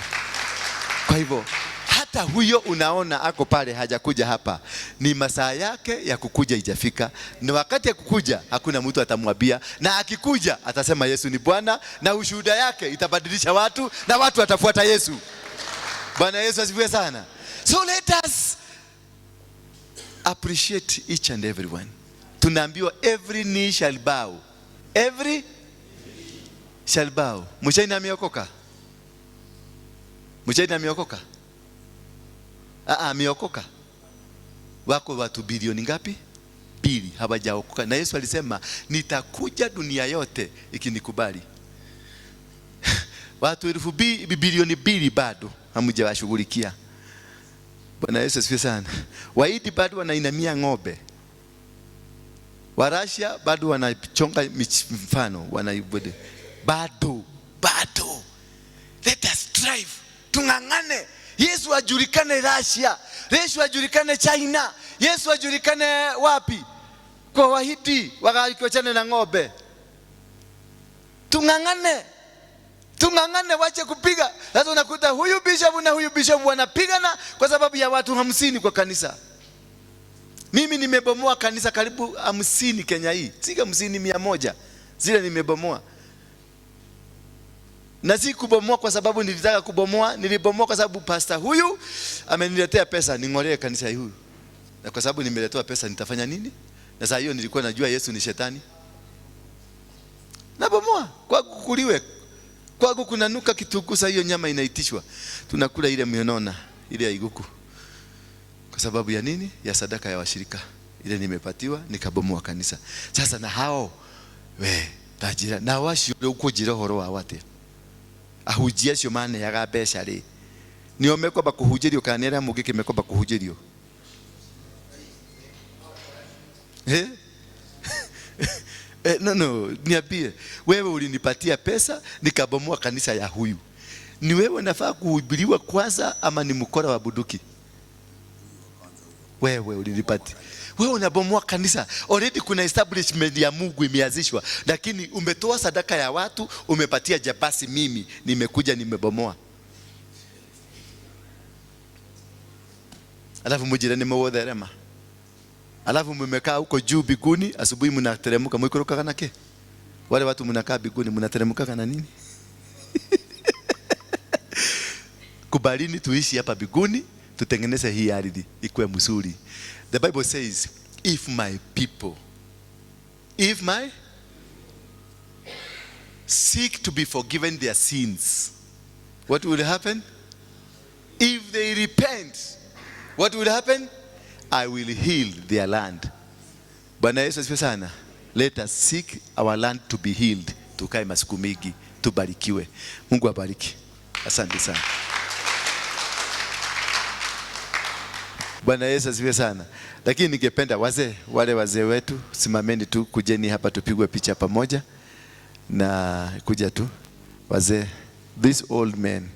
Kwa hivyo hata huyo unaona ako pale hajakuja hapa, ni masaa yake ya kukuja ijafika. Na wakati ya kukuja hakuna mtu atamwambia, na akikuja atasema Yesu ni Bwana, na ushuhuda yake itabadilisha watu na watu watafuata Yesu. Bwana Yesu asifiwe sana. So let us appreciate each and everyone. Tunaambiwa every knee shall bow. Every shall bow. Mshaini ameokoka? Mshaini ameokoka? Ameokoka. Wako watu bilioni ngapi? 2 hawajaokoka. Na Yesu alisema nitakuja dunia yote ikinikubali. Watu bilioni 2 bado hamjawashughulikia. Bwana Yesu asifiwe sana. Waidi bado wanainamia ng'ombe. Warashia bado wanachonga mfano, wanaibude. Bado. Let us strive. Tungangane. Yesu ajulikane Russia. Yesu ajulikane China. Yesu ajulikane wapi? Kwa Wahindi wakaachana na ng'ombe. Tungangane. Wache kupiga. Sasa unakuta huyu bishop na huyu bishop wanapigana kwa sababu ya watu 50 kwa kanisa. Mimi nimebomoa kanisa karibu 50 Kenya hii. Sika 50, 100. Zile nimebomoa. Na si kubomoa kwa sababu nilitaka kubomoa, nilibomoa kwa sababu pastor huyu ameniletea pesa ning'olee kanisa hili. Na kwa sababu nimeletewa pesa nitafanya nini? Na saa hiyo nilikuwa najua Yesu ni shetani. Nabomoa kwa kukuliwe. Kwa kunanuka kitunguu, saa hiyo nyama inaitishwa. Tunakula ile mionona, ile ya iguku. Kwa sababu ya nini? Ya sadaka ya washirika. Ile nimepatiwa nikabomoa kanisa. Sasa na hao tajira na washi uko jira horo wa wate. Ahujia cio mane ya gabesha ri. Ni omeko bakuhujirio kanera mugike meko bakuhujirio. No, niambie, wewe ulinipatia pesa nikabomoa kanisa ya huyu. Ni wewe nafaa kuhubiriwa kwanza ama ni mkora wa bunduki? Wewe ulinipatia. Wewe unabomoa kanisa. Already kuna establishment ya Mungu imeanzishwa, lakini umetoa sadaka ya watu, umepatia jabasi, mimi nimekuja nimebomoa. Alafu mjirani mwodherema. Alafu mmekaa huko juu biguni, asubuhi mnateremka mwikoroka nake. Wale watu mnakaa biguni mnateremka kana nini? Kubalini tuishi hapa biguni, tutengeneze hii ardhi ikuwe mzuri. The Bible says if my people, seek to be forgiven their sins, what will happen? If they repent, what will happen? I will heal their land. Bwana Yesu asifiwe sana. Let us seek our land to be healed. Tukae masiku mingi, tubarikiwe. Mungu abariki. Asante sana. Bwana Yesu asifiwe sana. Lakini ningependa wale wazee wetu, simameni tu, kujeni hapa tupigwe picha pamoja. Na kuja tu wazee, these old men,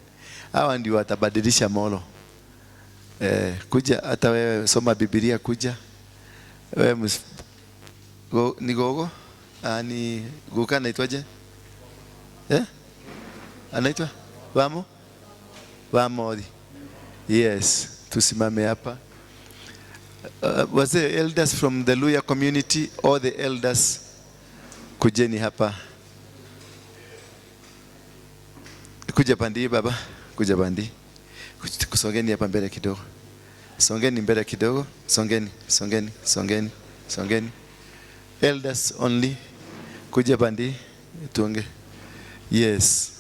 hawa ndio watabadilisha Molo. Kuja hata wewe, soma Biblia, kuja wewe. Ni gogo ani guka anaitwaje? Anaitwa Wamodi. Yes, tusimame hapa. Wazee, elders from the Luya community, all the elders, kujeni hapa. Kuja pandi baba, kuja pandi. Kusongeni hapa mbele kidogo. Songeni mbele kidogo, songeni. Elders only, kuja pandi, tuonge. Yes.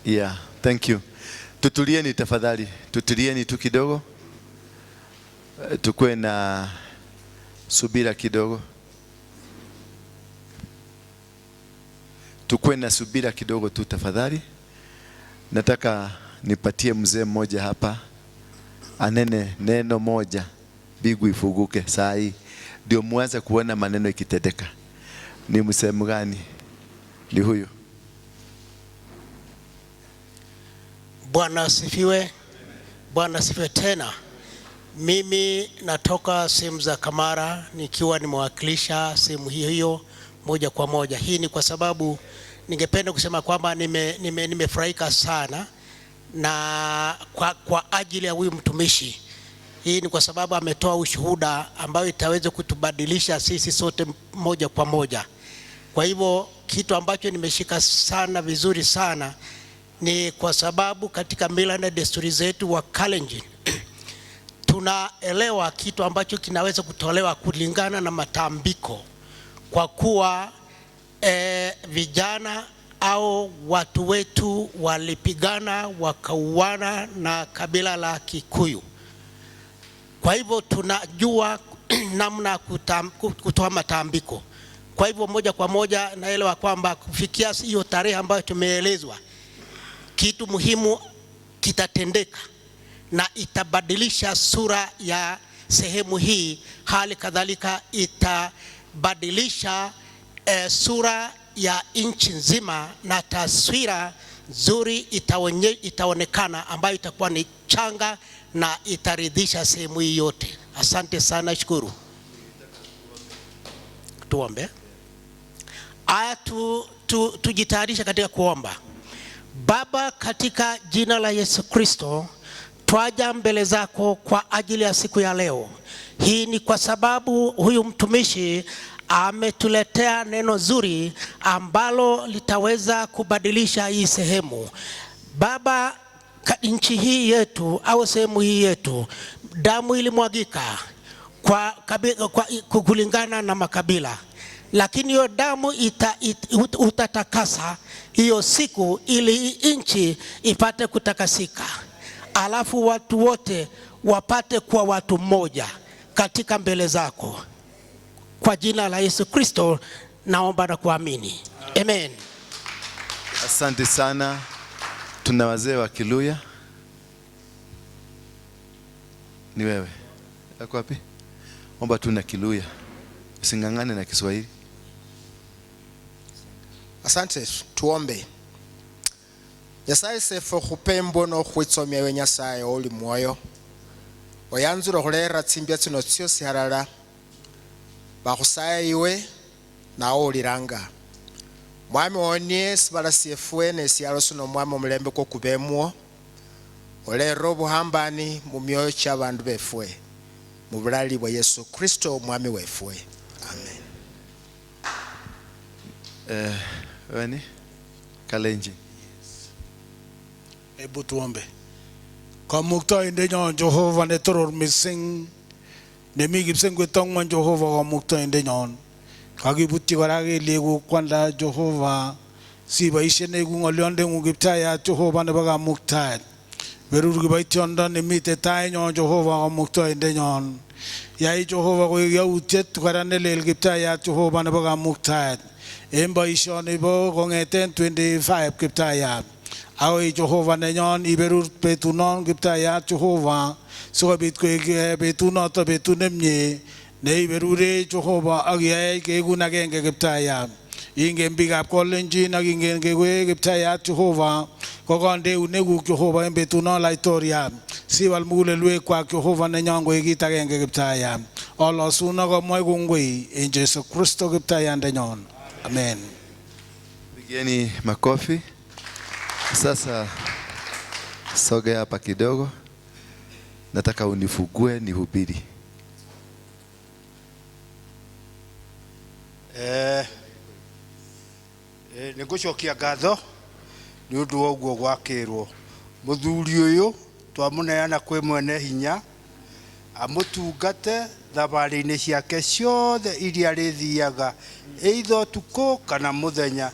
Yeah, thank you. Tutulieni tafadhali, tutulieni tu kidogo. Tukue na subira kidogo. Tukue na subira kidogo tu tafadhali. Nataka nipatie mzee mmoja hapa anene neno moja, bigu ifuguke saa hii, ndio muanze kuona maneno ikitendeka. Ni mzee mgani? Ni huyu. Bwana asifiwe. Bwana asifiwe tena. Mimi natoka sehemu za Kamara, nikiwa nimewakilisha sehemu hiyo moja kwa moja. Hii ni kwa sababu ningependa kusema kwamba nimefurahika sana na kwa ajili ya huyu mtumishi. Hii ni kwa sababu ametoa ushuhuda ambayo itaweza kutubadilisha sisi sote moja kwa moja. Kwa hivyo kitu ambacho nimeshika sana vizuri sana ni kwa sababu katika mila na desturi zetu wa Kalenjin tunaelewa kitu ambacho kinaweza kutolewa kulingana na matambiko, kwa kuwa vijana au watu wetu walipigana wakauana na kabila la Kikuyu. Kwa hivyo tunajua namna kutoa matambiko. Kwa hivyo moja kwa moja naelewa kwamba kufikia hiyo tarehe ambayo tumeelezwa, kitu muhimu kitatendeka na itabadilisha sura ya sehemu hii. Hali kadhalika itabadilisha sura ya nchi nzima, na taswira nzuri itaonekana ambayo itakuwa ni changa na itaridhisha sehemu hii yote. Asante sana, shukuru. Tuombe. Tujitayarisha katika kuomba. Baba, katika jina la Yesu Kristo, twaja mbele zako kwa ajili ya siku ya leo. Hii ni kwa sababu huyu mtumishi ametuletea neno zuri ambalo litaweza kubadilisha hii sehemu. Baba, nchi hii yetu au sehemu hii yetu, damu ilimwagika kwa kulingana na makabila, lakini hiyo damu utatakasa hiyo siku ili nchi ipate kutakasika, alafu watu wote wapate kuwa watu mmoja katika mbele zako. Kwa jina la Yesu Kristo naomba na kuamini. Amen. Asante sana. Tuna wazee wa Kiluya. Ni wewe. Yako wapi? Omba tu na Kiluya. Usingangane na Kiswahili. Asante, tuombe. Nyasaye sefo khupembo no khwitsomya we Nyasaye oli mwoyo. Oyanzura khulera tsimbya tsino tsyose halala. Bakhusaya iwe na oliranga. Mwami onie sibala siefwe ne sialo suno mwami omulembe ko kubemwo. Olera obuhambani mu myoyo ky'abantu befwe. Mu bulali bwa Yesu Kristo mwami wefwe. Amen. Wani? Kalenjin. Hebu tuombe. Kamuktaindenyon Jehova ne toror mising ne migipseng kwetongwan Jehova kamuktaindenyon kakibuti kora kelekuk kwanda Jehova siboisien neku ng'olyondeng'ung Kiptayat Jehova nebo kamuktaet berur kiboitiondo nemite tainyon Jehova kamuktaindenyon yai Jehova koek yautiet kora nelel Kiptayat Jehova nebo kamuktaet en boisioni bo kong'eten 25 Kiptayat Awe Jehova nenyon iberur betunon Kiptayat Jehova sikobit koek betunoto betut nemie ne iberure Jehova ak iyai keekun agenge Kiptayat ingen biikab Kolenjin ak ingen kekoe Kiptayat Jehova kokandeunekuk Jehova en betunon laitoriat siwal mugulelwekwak Jehova nenyon koek kit agenge Kiptayat olosun ak amwai kongoi en Jesu Kristo Kiptayandenyon amen. Pigeni makofi. Sasa sogea hapa kidogo, nataka unifugue nihubiri. Nigucokia ngatho ni undu wa uguo gwakirwo muthuri uyu twamuneana kwi mwene hinya amutungate thabari-ini ciake ciothe iria rithiaga either tuko kana muthenya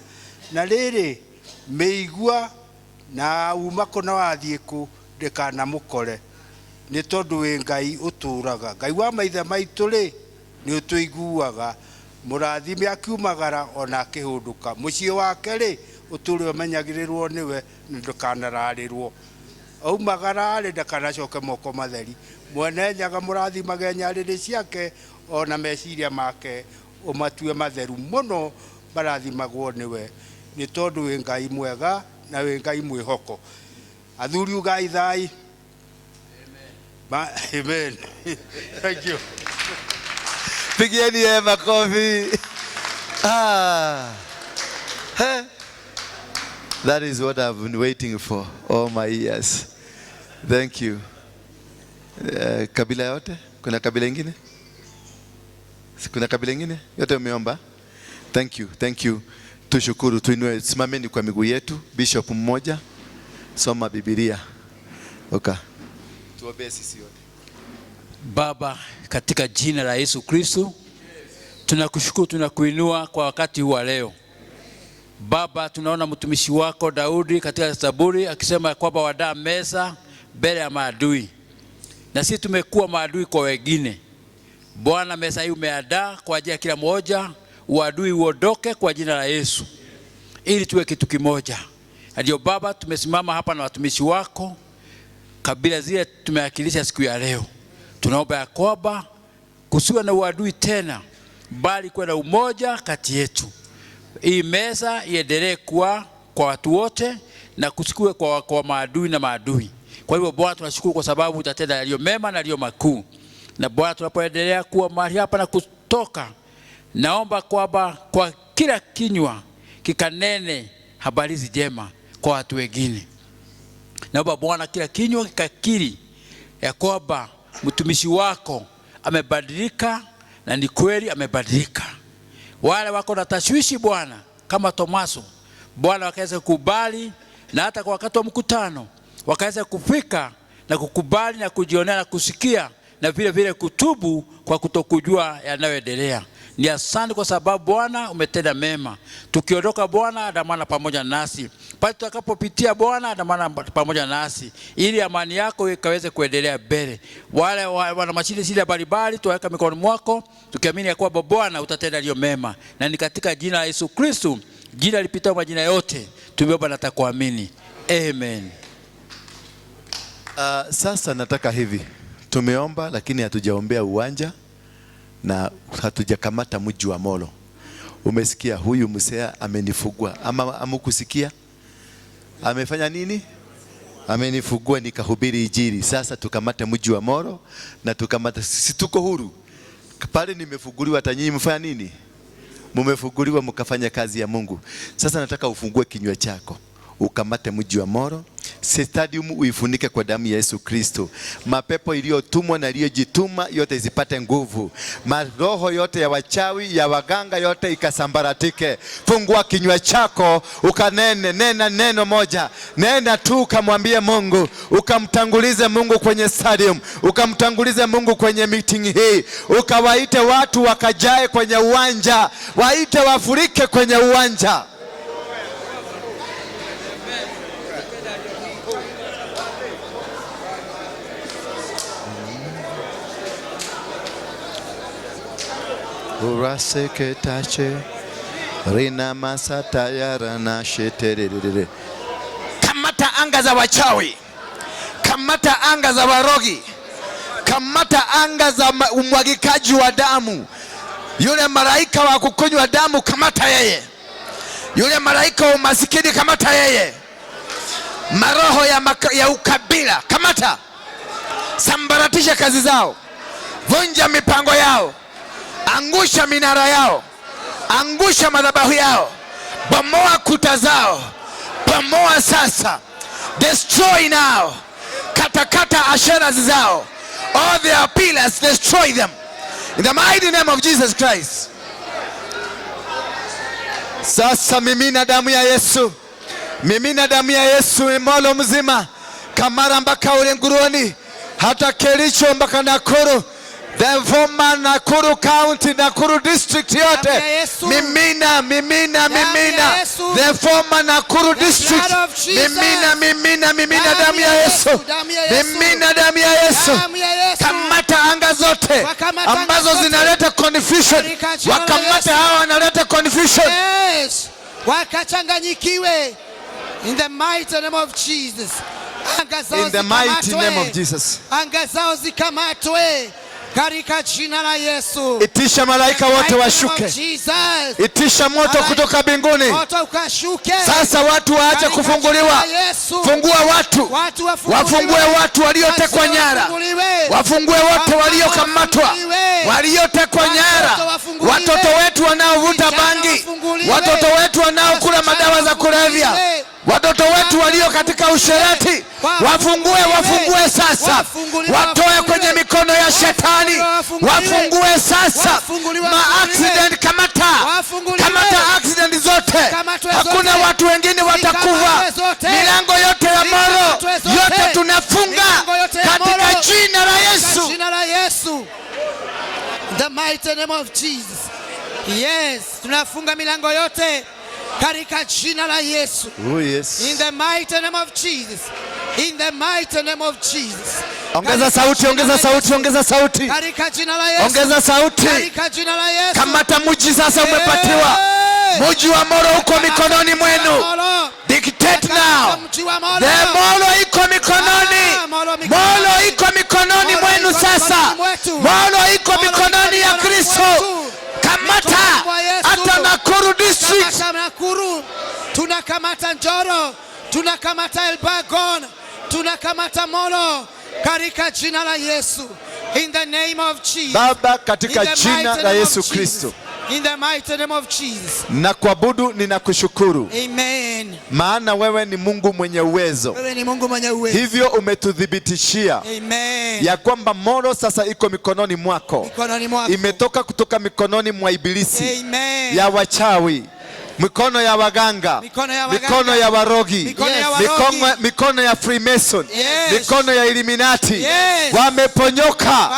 na riri meigua na uma kona wathie ku ndikana mukore ni tondu wi Ngai uturaga Ngai wa maithe maitu ri ni utuiguaga murathime akiumagara ona akihunduka mucie wake ri uturi umenyagirirwo niwe ndukanararirwo aumagara ri ndakanacoke moko matheri mwene nyaga murathimage nyariri ciake ona meciria make umatue matheru muno barathimagwo niwe ni tondu wi Ngai mwega na wi Ngai mwihoko athuri ugai thai amen thank you. Pigieni makofi. That is what I've been waiting for all my years. Thank you. Kabila yote? Kuna kabila ingine? Kuna kabila ingine? Yote umeomba? Thank you. Thank you. Tushukuru, tuinue, simameni kwa miguu yetu. Bishop mmoja soma Biblia. Okay. Tuombe sisi wote. Baba, katika jina la Yesu Kristo, tunakushukuru, tunakuinua kwa wakati huu wa leo. Baba, tunaona mtumishi wako Daudi katika Zaburi akisema kwamba wadaa meza mbele ya maadui. Na sisi tumekuwa maadui kwa wengine. Bwana, meza hii umeandaa kwa ajili ya kila mmoja, uadui uondoke kwa jina la Yesu. Ili tuwe kitu kimoja. Ndio Baba, tumesimama hapa na watumishi wako, kabila zile tumewakilisha siku ya leo. Tunaomba ya kwamba kusiwe na uadui tena, bali kuwe na umoja kati yetu. Hii meza iendelee kuwa kwa watu wote na kusikue kwa maadui na maadui. Kwa hivyo Bwana, tunashukuru kwa sababu utatenda yaliyo mema na yaliyo makuu. Na Bwana, tunapoendelea kuwa mahali hapa na kutoka, naomba kwamba kwa kila kinywa kikanene habari njema kwa watu wengine. Naomba Bwana, kila kinywa kikakiri ya kwamba mtumishi wako amebadilika na ni kweli amebadilika. Wale wako na tashwishi Bwana kama Tomaso, Bwana wakaweza kukubali, na hata kwa wakati wa mkutano wakaweza kufika na kukubali na kujionea na kusikia na vile vile kutubu kwa kutokujua yanayoendelea. Ni asante kwa sababu Bwana umetenda mema. Tukiondoka Bwana, andamana pamoja nasi. Pale tutakapopitia Bwana, andamana pamoja nasi ili amani yako ikaweze kuendelea mbele. Wale wana mashida zile mbalimbali tuweka mikononi mwako, tukiamini ya kwamba Bwana utatenda yaliyo mema. Na ni katika jina la Yesu Kristo, jina lipitao majina yote, tumeomba na kuamini. Amen. Sasa nataka hivi. Tumeomba lakini hatujaombea uwanja na hatujakamata mji wa Molo. Umesikia huyu msea amenifugua ama amukusikia? Amefanya nini? Amenifugua nikahubiri injili. Sasa tukamata mji wa Molo na tukamata, sisi tuko huru. Pale nimefuguliwa, hata nyinyi mfanya nini? Mumefuguliwa mkafanya kazi ya Mungu. Sasa nataka ufungue kinywa chako, ukamate mji wa Molo stadium uifunike kwa damu ya Yesu Kristo. Mapepo iliyotumwa na iliyojituma yote zipate nguvu. Maroho yote ya wachawi, ya waganga yote ikasambaratike. Fungua kinywa chako ukanene, nena neno moja. Nena tu ukamwambie Mungu, ukamtangulize Mungu kwenye stadium, ukamtangulize Mungu kwenye meeting hii. Ukawaite watu wakajae kwenye uwanja, waite wafurike kwenye uwanja. Uraseke tache rina masata yarana sheterere. Kamata anga za wachawi, kamata anga za warogi, kamata anga za umwagikaji wa damu. Yule malaika wa kukunywa damu, kamata yeye. Yule malaika wa umasikini, kamata yeye. Maroho ya ukabila, kamata. Sambaratisha kazi zao, vunja mipango yao, angusha minara yao, angusha madhabahu yao, bomoa kuta zao, bomoa sasa, destroy now. Katakata ashera zao, all their pillars, destroy them in the mighty name of Jesus Christ. Sasa mimina damu ya Yesu, mimina damu ya Yesu molo mzima, Kamara mpaka Ulenguruoni, hata Kericho mpaka Nakuru, the former Nakuru County, Nakuru District yote. Mimina, mimina, mimina. The former Nakuru District. Mimina, mimina, mimina damu ya Yesu. Mimina damu ya Yesu. Kamata anga zote ambazo zinaleta confusion. Wakamata hawa wanaleta confusion. Yes. Wakachanganyikiwe. In the mighty name of Jesus. In the mighty name of Jesus. Anga zao zikamatwe. Katika jina la Yesu. Itisha malaika wote washuke. Itisha moto kutoka mbinguni. Moto ukashuke. Sasa watu waache kufunguliwa. Fungua watu. Wafungue watu waliotekwa nyara. Wafungue wote waliokamatwa. Waliotekwa nyara. Watoto wetu wanaovuta bangi. Watoto wetu wanaokula madawa za kulevya. Watoto wetu walio katika usherati, wafungue, wafungue sasa. Watoe kwenye mikono ya shetani. Wafungue sasa. Ma-accident kamata. Kamata accident zote. Hakuna watu wengine watakufa. Milango yote ya moro yote tunafunga katika jina la Yesu. Jina la Yesu. The mighty name of Jesus. Yes, tunafunga milango yote katika jina la Yesu. Oh yes. In the mighty name of Jesus. In the mighty name of Jesus. Ongeza sauti, ongeza sauti, ongeza sauti. Katika jina la Yesu. Ongeza sauti. Katika jina la Yesu. Kamata mji sasa umepatiwa. Mji wa Moro uko mikononi mwenu. Dictate now. The Moro iko mikononi. Moro iko mikononi mwenu sasa. Moro iko mikononi ya Kristo. Kamata hata Nakuru District. Nakuru. Tunakamata Njoro. Tunakamata Elbagon. Tunakamata Moro. Katika jina la Yesu. In the name of Jesus. Baba, katika jina la Yesu Kristo. In the mighty name of Jesus. Na kuabudu ninakushukuru. Amen. Maana wewe ni Mungu mwenye uwezo. Wewe ni Mungu mwenye uwezo. Hivyo umetudhibitishia. Amen. Ya kwamba Moro sasa iko mikononi mwako. Mikononi mwako. Imetoka kutoka mikononi mwa ibilisi. Amen. Ya wachawi. Mikono ya waganga, mikono ya warogi, mikono ya Freemason, mikono ya Illuminati. Wameponyoka,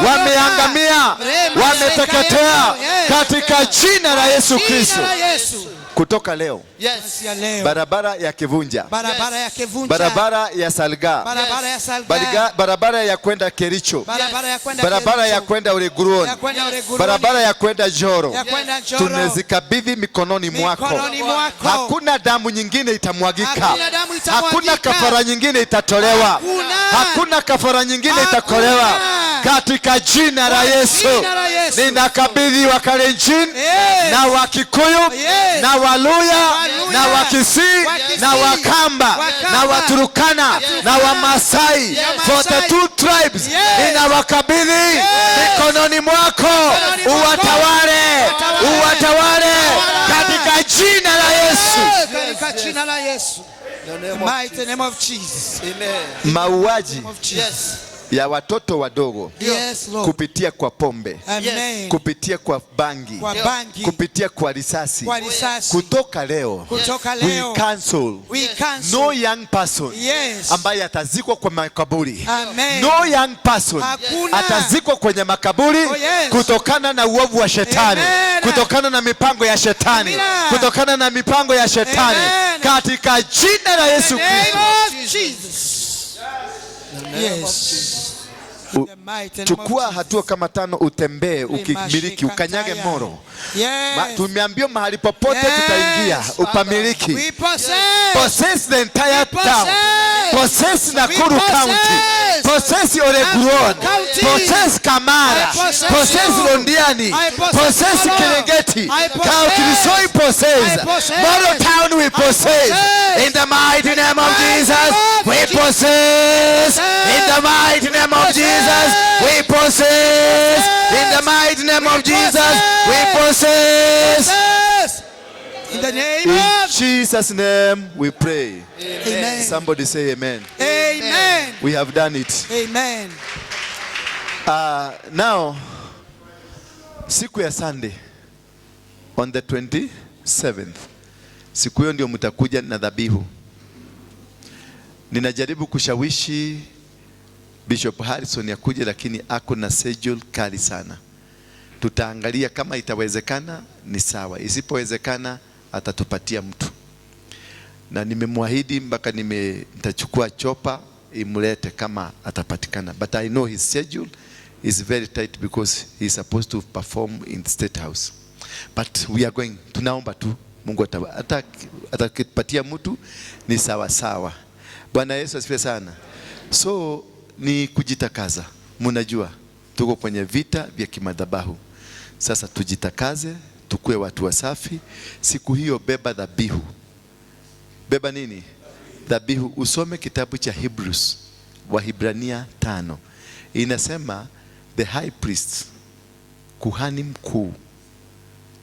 wameangamia, wameteketea katika jina la Yesu Kristo. Kutoka leo, barabara ya Kivunja, barabara ya Salga, barabara ya kwenda Kericho, barabara ya kwenda Ulenguruoni, barabara ya kwenda Joro, tunazikabidhi mikononi mwako. Hakuna damu nyingine itamwagika, hakuna kafara nyingine itatolewa, hakuna kafara nyingine itatolewa katika jina la Yesu. Ninakabidhi Wakalenjin na Wakikuyu na Waluya na Wakisii na Wakamba na Waturukana na Wamasai, 42 tribes, ninawakabidhi mikononi mwako. Uwatawale, uwatawale katika jina la Yesu. Kwa jina la Yesu. Mighty name of Jesus. Amen. Mauaji ya watoto wadogo kupitia kwa pombe, kupitia kwa bangi, kupitia kwa risasi, kutoka leo we cancel no young person ambaye atazikwa kwa makaburi. No young person atazikwa kwenye makaburi kutokana na uovu wa shetani, kutokana na mipango ya shetani, kutokana na mipango ya shetani, katika jina la Yesu Kristo. Chukua hatua kama 5 utembee, ukimiliki, ukanyage moro. Tumeambiwa mahali popote tutaingia upamiliki. Possess the entire town. Possess Nakuru County. Possess Oreguon. Possess Kamara. Possess Londiani. Possess Kirengeti. Kaukilisoi possess. Moro town we possess. In the mighty name of Jesus, we possess. In the mighty name of Jesus, we possess. In the mighty name of Jesus, we possess. In the name of Jesus' name we pray. Amen. Somebody say amen. Amen. We have done it. Amen. Now, siku ya Sunday on the 27th, siku hiyo ndio mtakuja na dhabihu. Ninajaribu kushawishi Bishop Harrison ya kuja, lakini ako na schedule kali sana. Tutaangalia kama itawezekana ni sawa, isipowezekana atatupatia mtu. Na nimemwahidi mpaka nitachukua chopa imlete kama atapatikana. But I know his schedule is very tight because he is supposed to perform in the State House. But we are going, tunaomba tu Mungu atakipatia mtu ni sawa sawa. Bwana Yesu asifiwe sana. So ni kujitakaza. Mnajua tuko kwenye vita vya kimadhabahu. Sasa tujitakaze, tukue watu wasafi. Siku hiyo beba dhabihu. Beba nini? Dhabihu. Usome kitabu cha Hebrews, Wahibrania 5. Inasema the high priest, kuhani mkuu,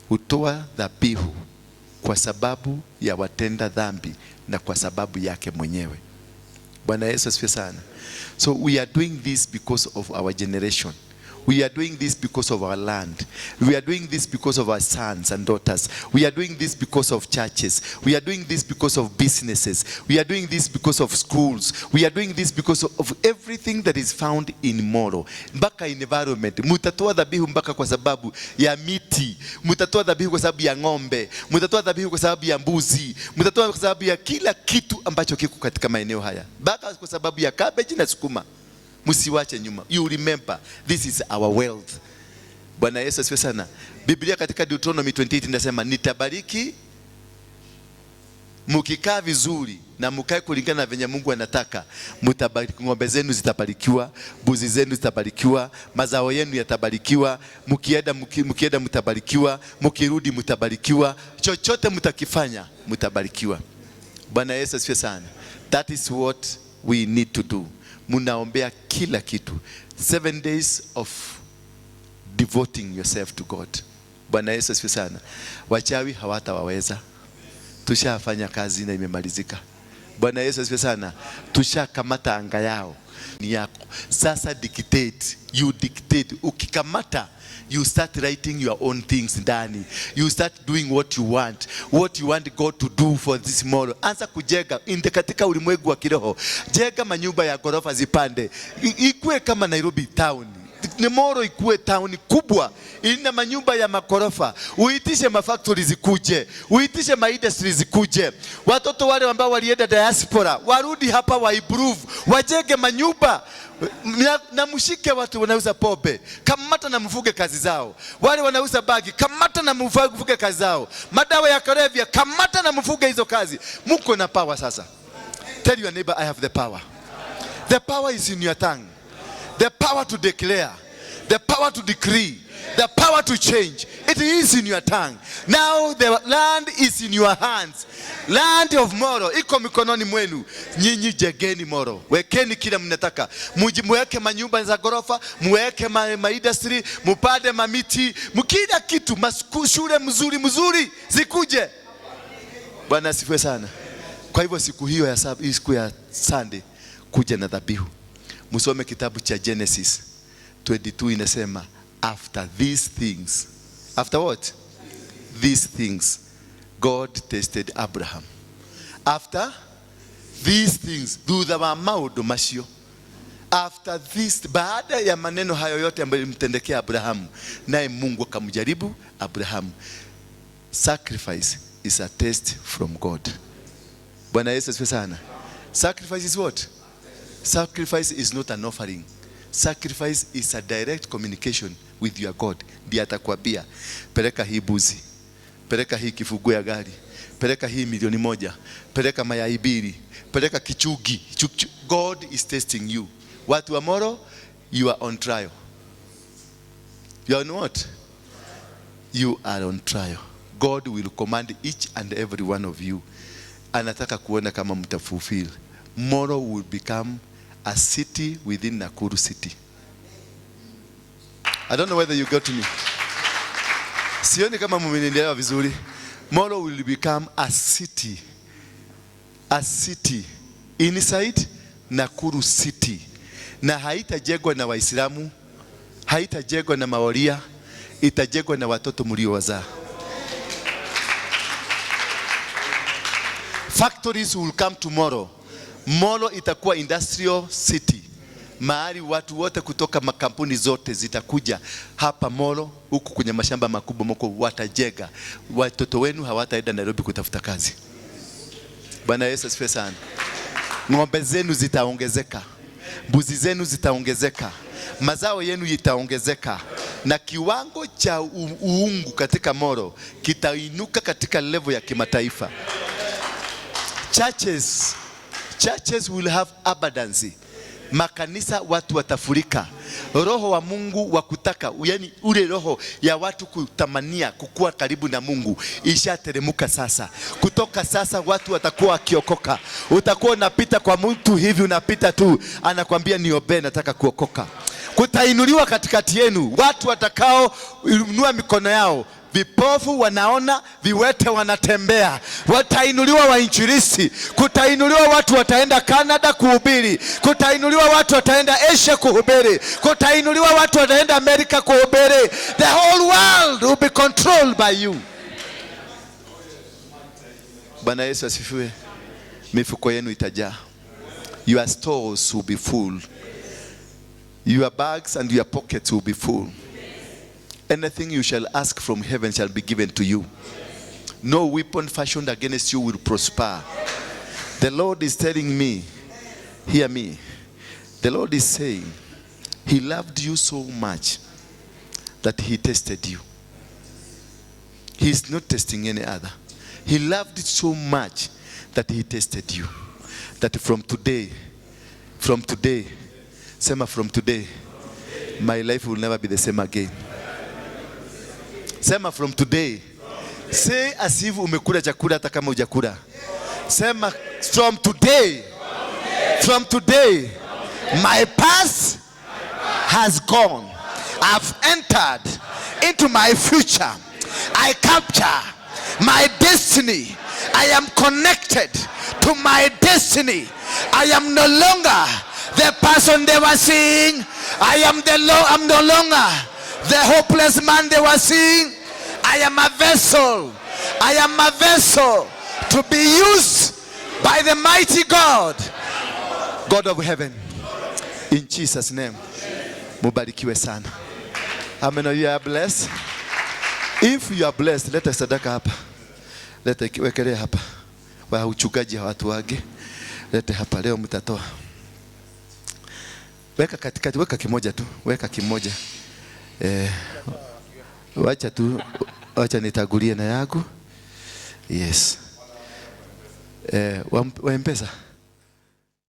hutoa dhabihu kwa sababu ya watenda dhambi na kwa sababu yake mwenyewe. Bwana Yesu asifiwe sana. So we are doing this because of our generation. We are doing this because of our land. We are doing this because of our sons and daughters. We are doing this because of churches. We are doing this because of businesses. We are doing this because of schools. We are doing this because of everything that is found in moral. Mpaka environment. Mutatoa dhabihu mpaka kwa sababu ya miti. Mutatoa dhabihu kwa sababu ya ng'ombe. Mutatoa dhabihu kwa sababu ya mbuzi. Mutatoa kwa sababu ya kila kitu ambacho kiko katika maeneo haya. Mpaka kwa sababu ya cabbage na sukuma. Msiwache nyuma. You remember, this is our wealth. Bwana Yesu asifiwe sana. Biblia katika Deuteronomy 28 inasema nitabariki mkikaa vizuri na mkae kulingana na venye Mungu anataka. Mtabariki, ng'ombe zenu zitabarikiwa, mbuzi zenu zitabarikiwa, mazao yenu yatabarikiwa, mkienda mtabarikiwa, mkirudi mtabarikiwa, chochote mtakifanya mtabarikiwa. Bwana Yesu asifiwe sana. That is what we need to do. Munaombea kila kitu. 7 days of devoting yourself to God. Bwana Yesu asifiwe sana. Wachawi hawatawaweza. Tushafanya kazi na imemalizika. Bwana Yesu asifiwe sana. Tushakamata anga yao ni yako. Sasa dictate, you dictate. Ukikamata, you start writing your own things ndani. You start doing what you want God to do for this tomorrow. Anza kujega katika ulimwengu wa kiroho. Jega manyumba ya ghorofa zipande. Ikue kama Nairobi town. Nemoro ikue town kubwa ina manyumba ya makorofa. Uitishe mafactory zikuje, uitishe maindustry zikuje. Watoto wale ambao walienda diaspora warudi hapa wa improve, wajege manyumba. Na mshike watu wanauza pombe, kamata na mfuge kazi zao. Wale wanauza bagi, kamata na mfuge kazi zao. Madawa ya kulevya, kamata na mfuge hizo kazi. Mko na power sasa. Tell your neighbor, I have the power. The power is in your tongue. The power to declare, the power to decree, the power to change. It is in your tongue. Now the land is in your hands. Land of Moro iko mikononi mwenu. Nyinyi jegeni Moro. Wekeni kila mnataka. Muweke manyumba za ghorofa, muweke maindustry, mupande mamiti, mkila kitu, shule mzuri zikuje. Bwana asifiwe sana. Kwa hivyo siku hiyo ya siku ya Sunday kuja na dhabihu. Musome kitabu cha Genesis 22 inasema after these things. After what? These things God tested Abraham. After these things, thutha wa maundu macio. After this, baada ya maneno hayo yote ambayo mtendekea Abrahamu, naye Mungu akamjaribu Abrahamu. Sacrifice is a test from God. Bwana Yesu asifiwe sana. Sacrifice is what? Sacrifice is not an offering. Sacrifice is a direct communication with your God. Ndiye atakwambia peleka hii buzi, peleka hii kifunguo ya gari, peleka hii milioni 1, peleka mayai 2, peleka kichugi. God is testing you. What tomorrow you are on trial. You are on what? You are on trial. God will command each and every one of you. Anataka kuona kama mtafulfill. Moro will become a city within Nakuru city. I don't know whether you got me. Sioni kama mmenielewa vizuri. Moro will become a city. A city inside Nakuru city. Na haitajengwa na Waislamu, haitajengwa na Maoria, itajengwa na watoto mliowazaa. Factories will come tomorrow. Molo itakuwa industrial city. Mahali watu wote kutoka makampuni zote zitakuja hapa Molo, huku kwenye mashamba makubwa mko watajega. Watoto wenu hawataenda Nairobi kutafuta kazi. Bwana Yesu asifiwe sana. Ng'ombe zenu zitaongezeka. Mbuzi zenu zitaongezeka. Mazao yenu yataongezeka. Na kiwango cha uungu katika Molo kitainuka katika level ya kimataifa. Churches will have abundance. Makanisa watu watafurika. Roho wa Mungu wa kutaka, yani ule roho ya watu kutamania kukua karibu na Mungu ishateremuka sasa. Kutoka sasa watu watakuwa wakiokoka. Utakuwa unapita kwa mtu hivi, unapita tu anakwambia niombe, nataka kuokoka. Kutainuliwa katikati yenu watu watakao inua mikono yao. Vipofu wanaona, viwete wanatembea. Watainuliwa wainjilisti. Kutainuliwa watu wataenda Canada kuhubiri. Kutainuliwa watu wataenda Asia kuhubiri. Kutainuliwa watu wataenda Amerika kuhubiri. The whole world will be controlled by you. Bwana Yesu asifiwe. Mifuko yenu itajaa. Your stores will be full. Your bags and your pockets will be full. Anything you shall ask from heaven shall be given to you. No weapon fashioned against you will prosper. The Lord is telling me, hear me. The Lord is saying, He loved you so much that He tested you. He is not testing any other. He loved it so much that He tested you. That from today, Sema from today, my life will never be the same again. Sema from today. Say as if umekula chakula hata kama hujakula. Sema from today. From today. My past has gone. I've entered into my future. I capture my destiny. I am connected to my destiny. I am no longer the person they were seeing. I'm no longer the hopeless man they were seeing. I am a vessel. I am a vessel to be used by the mighty God. God of heaven. In Jesus' name. Mubarikiwe sana. Amen. You are blessed. If you are blessed, let us sadaka hapa. Let us wekele hapa. Wa uchungaji watu wage. Lete hapa leo mtatoa. Weka katikati, weka kimoja tu, weka kimoja. Wacha nitagulie na yangu. Yes. Wa M-Pesa.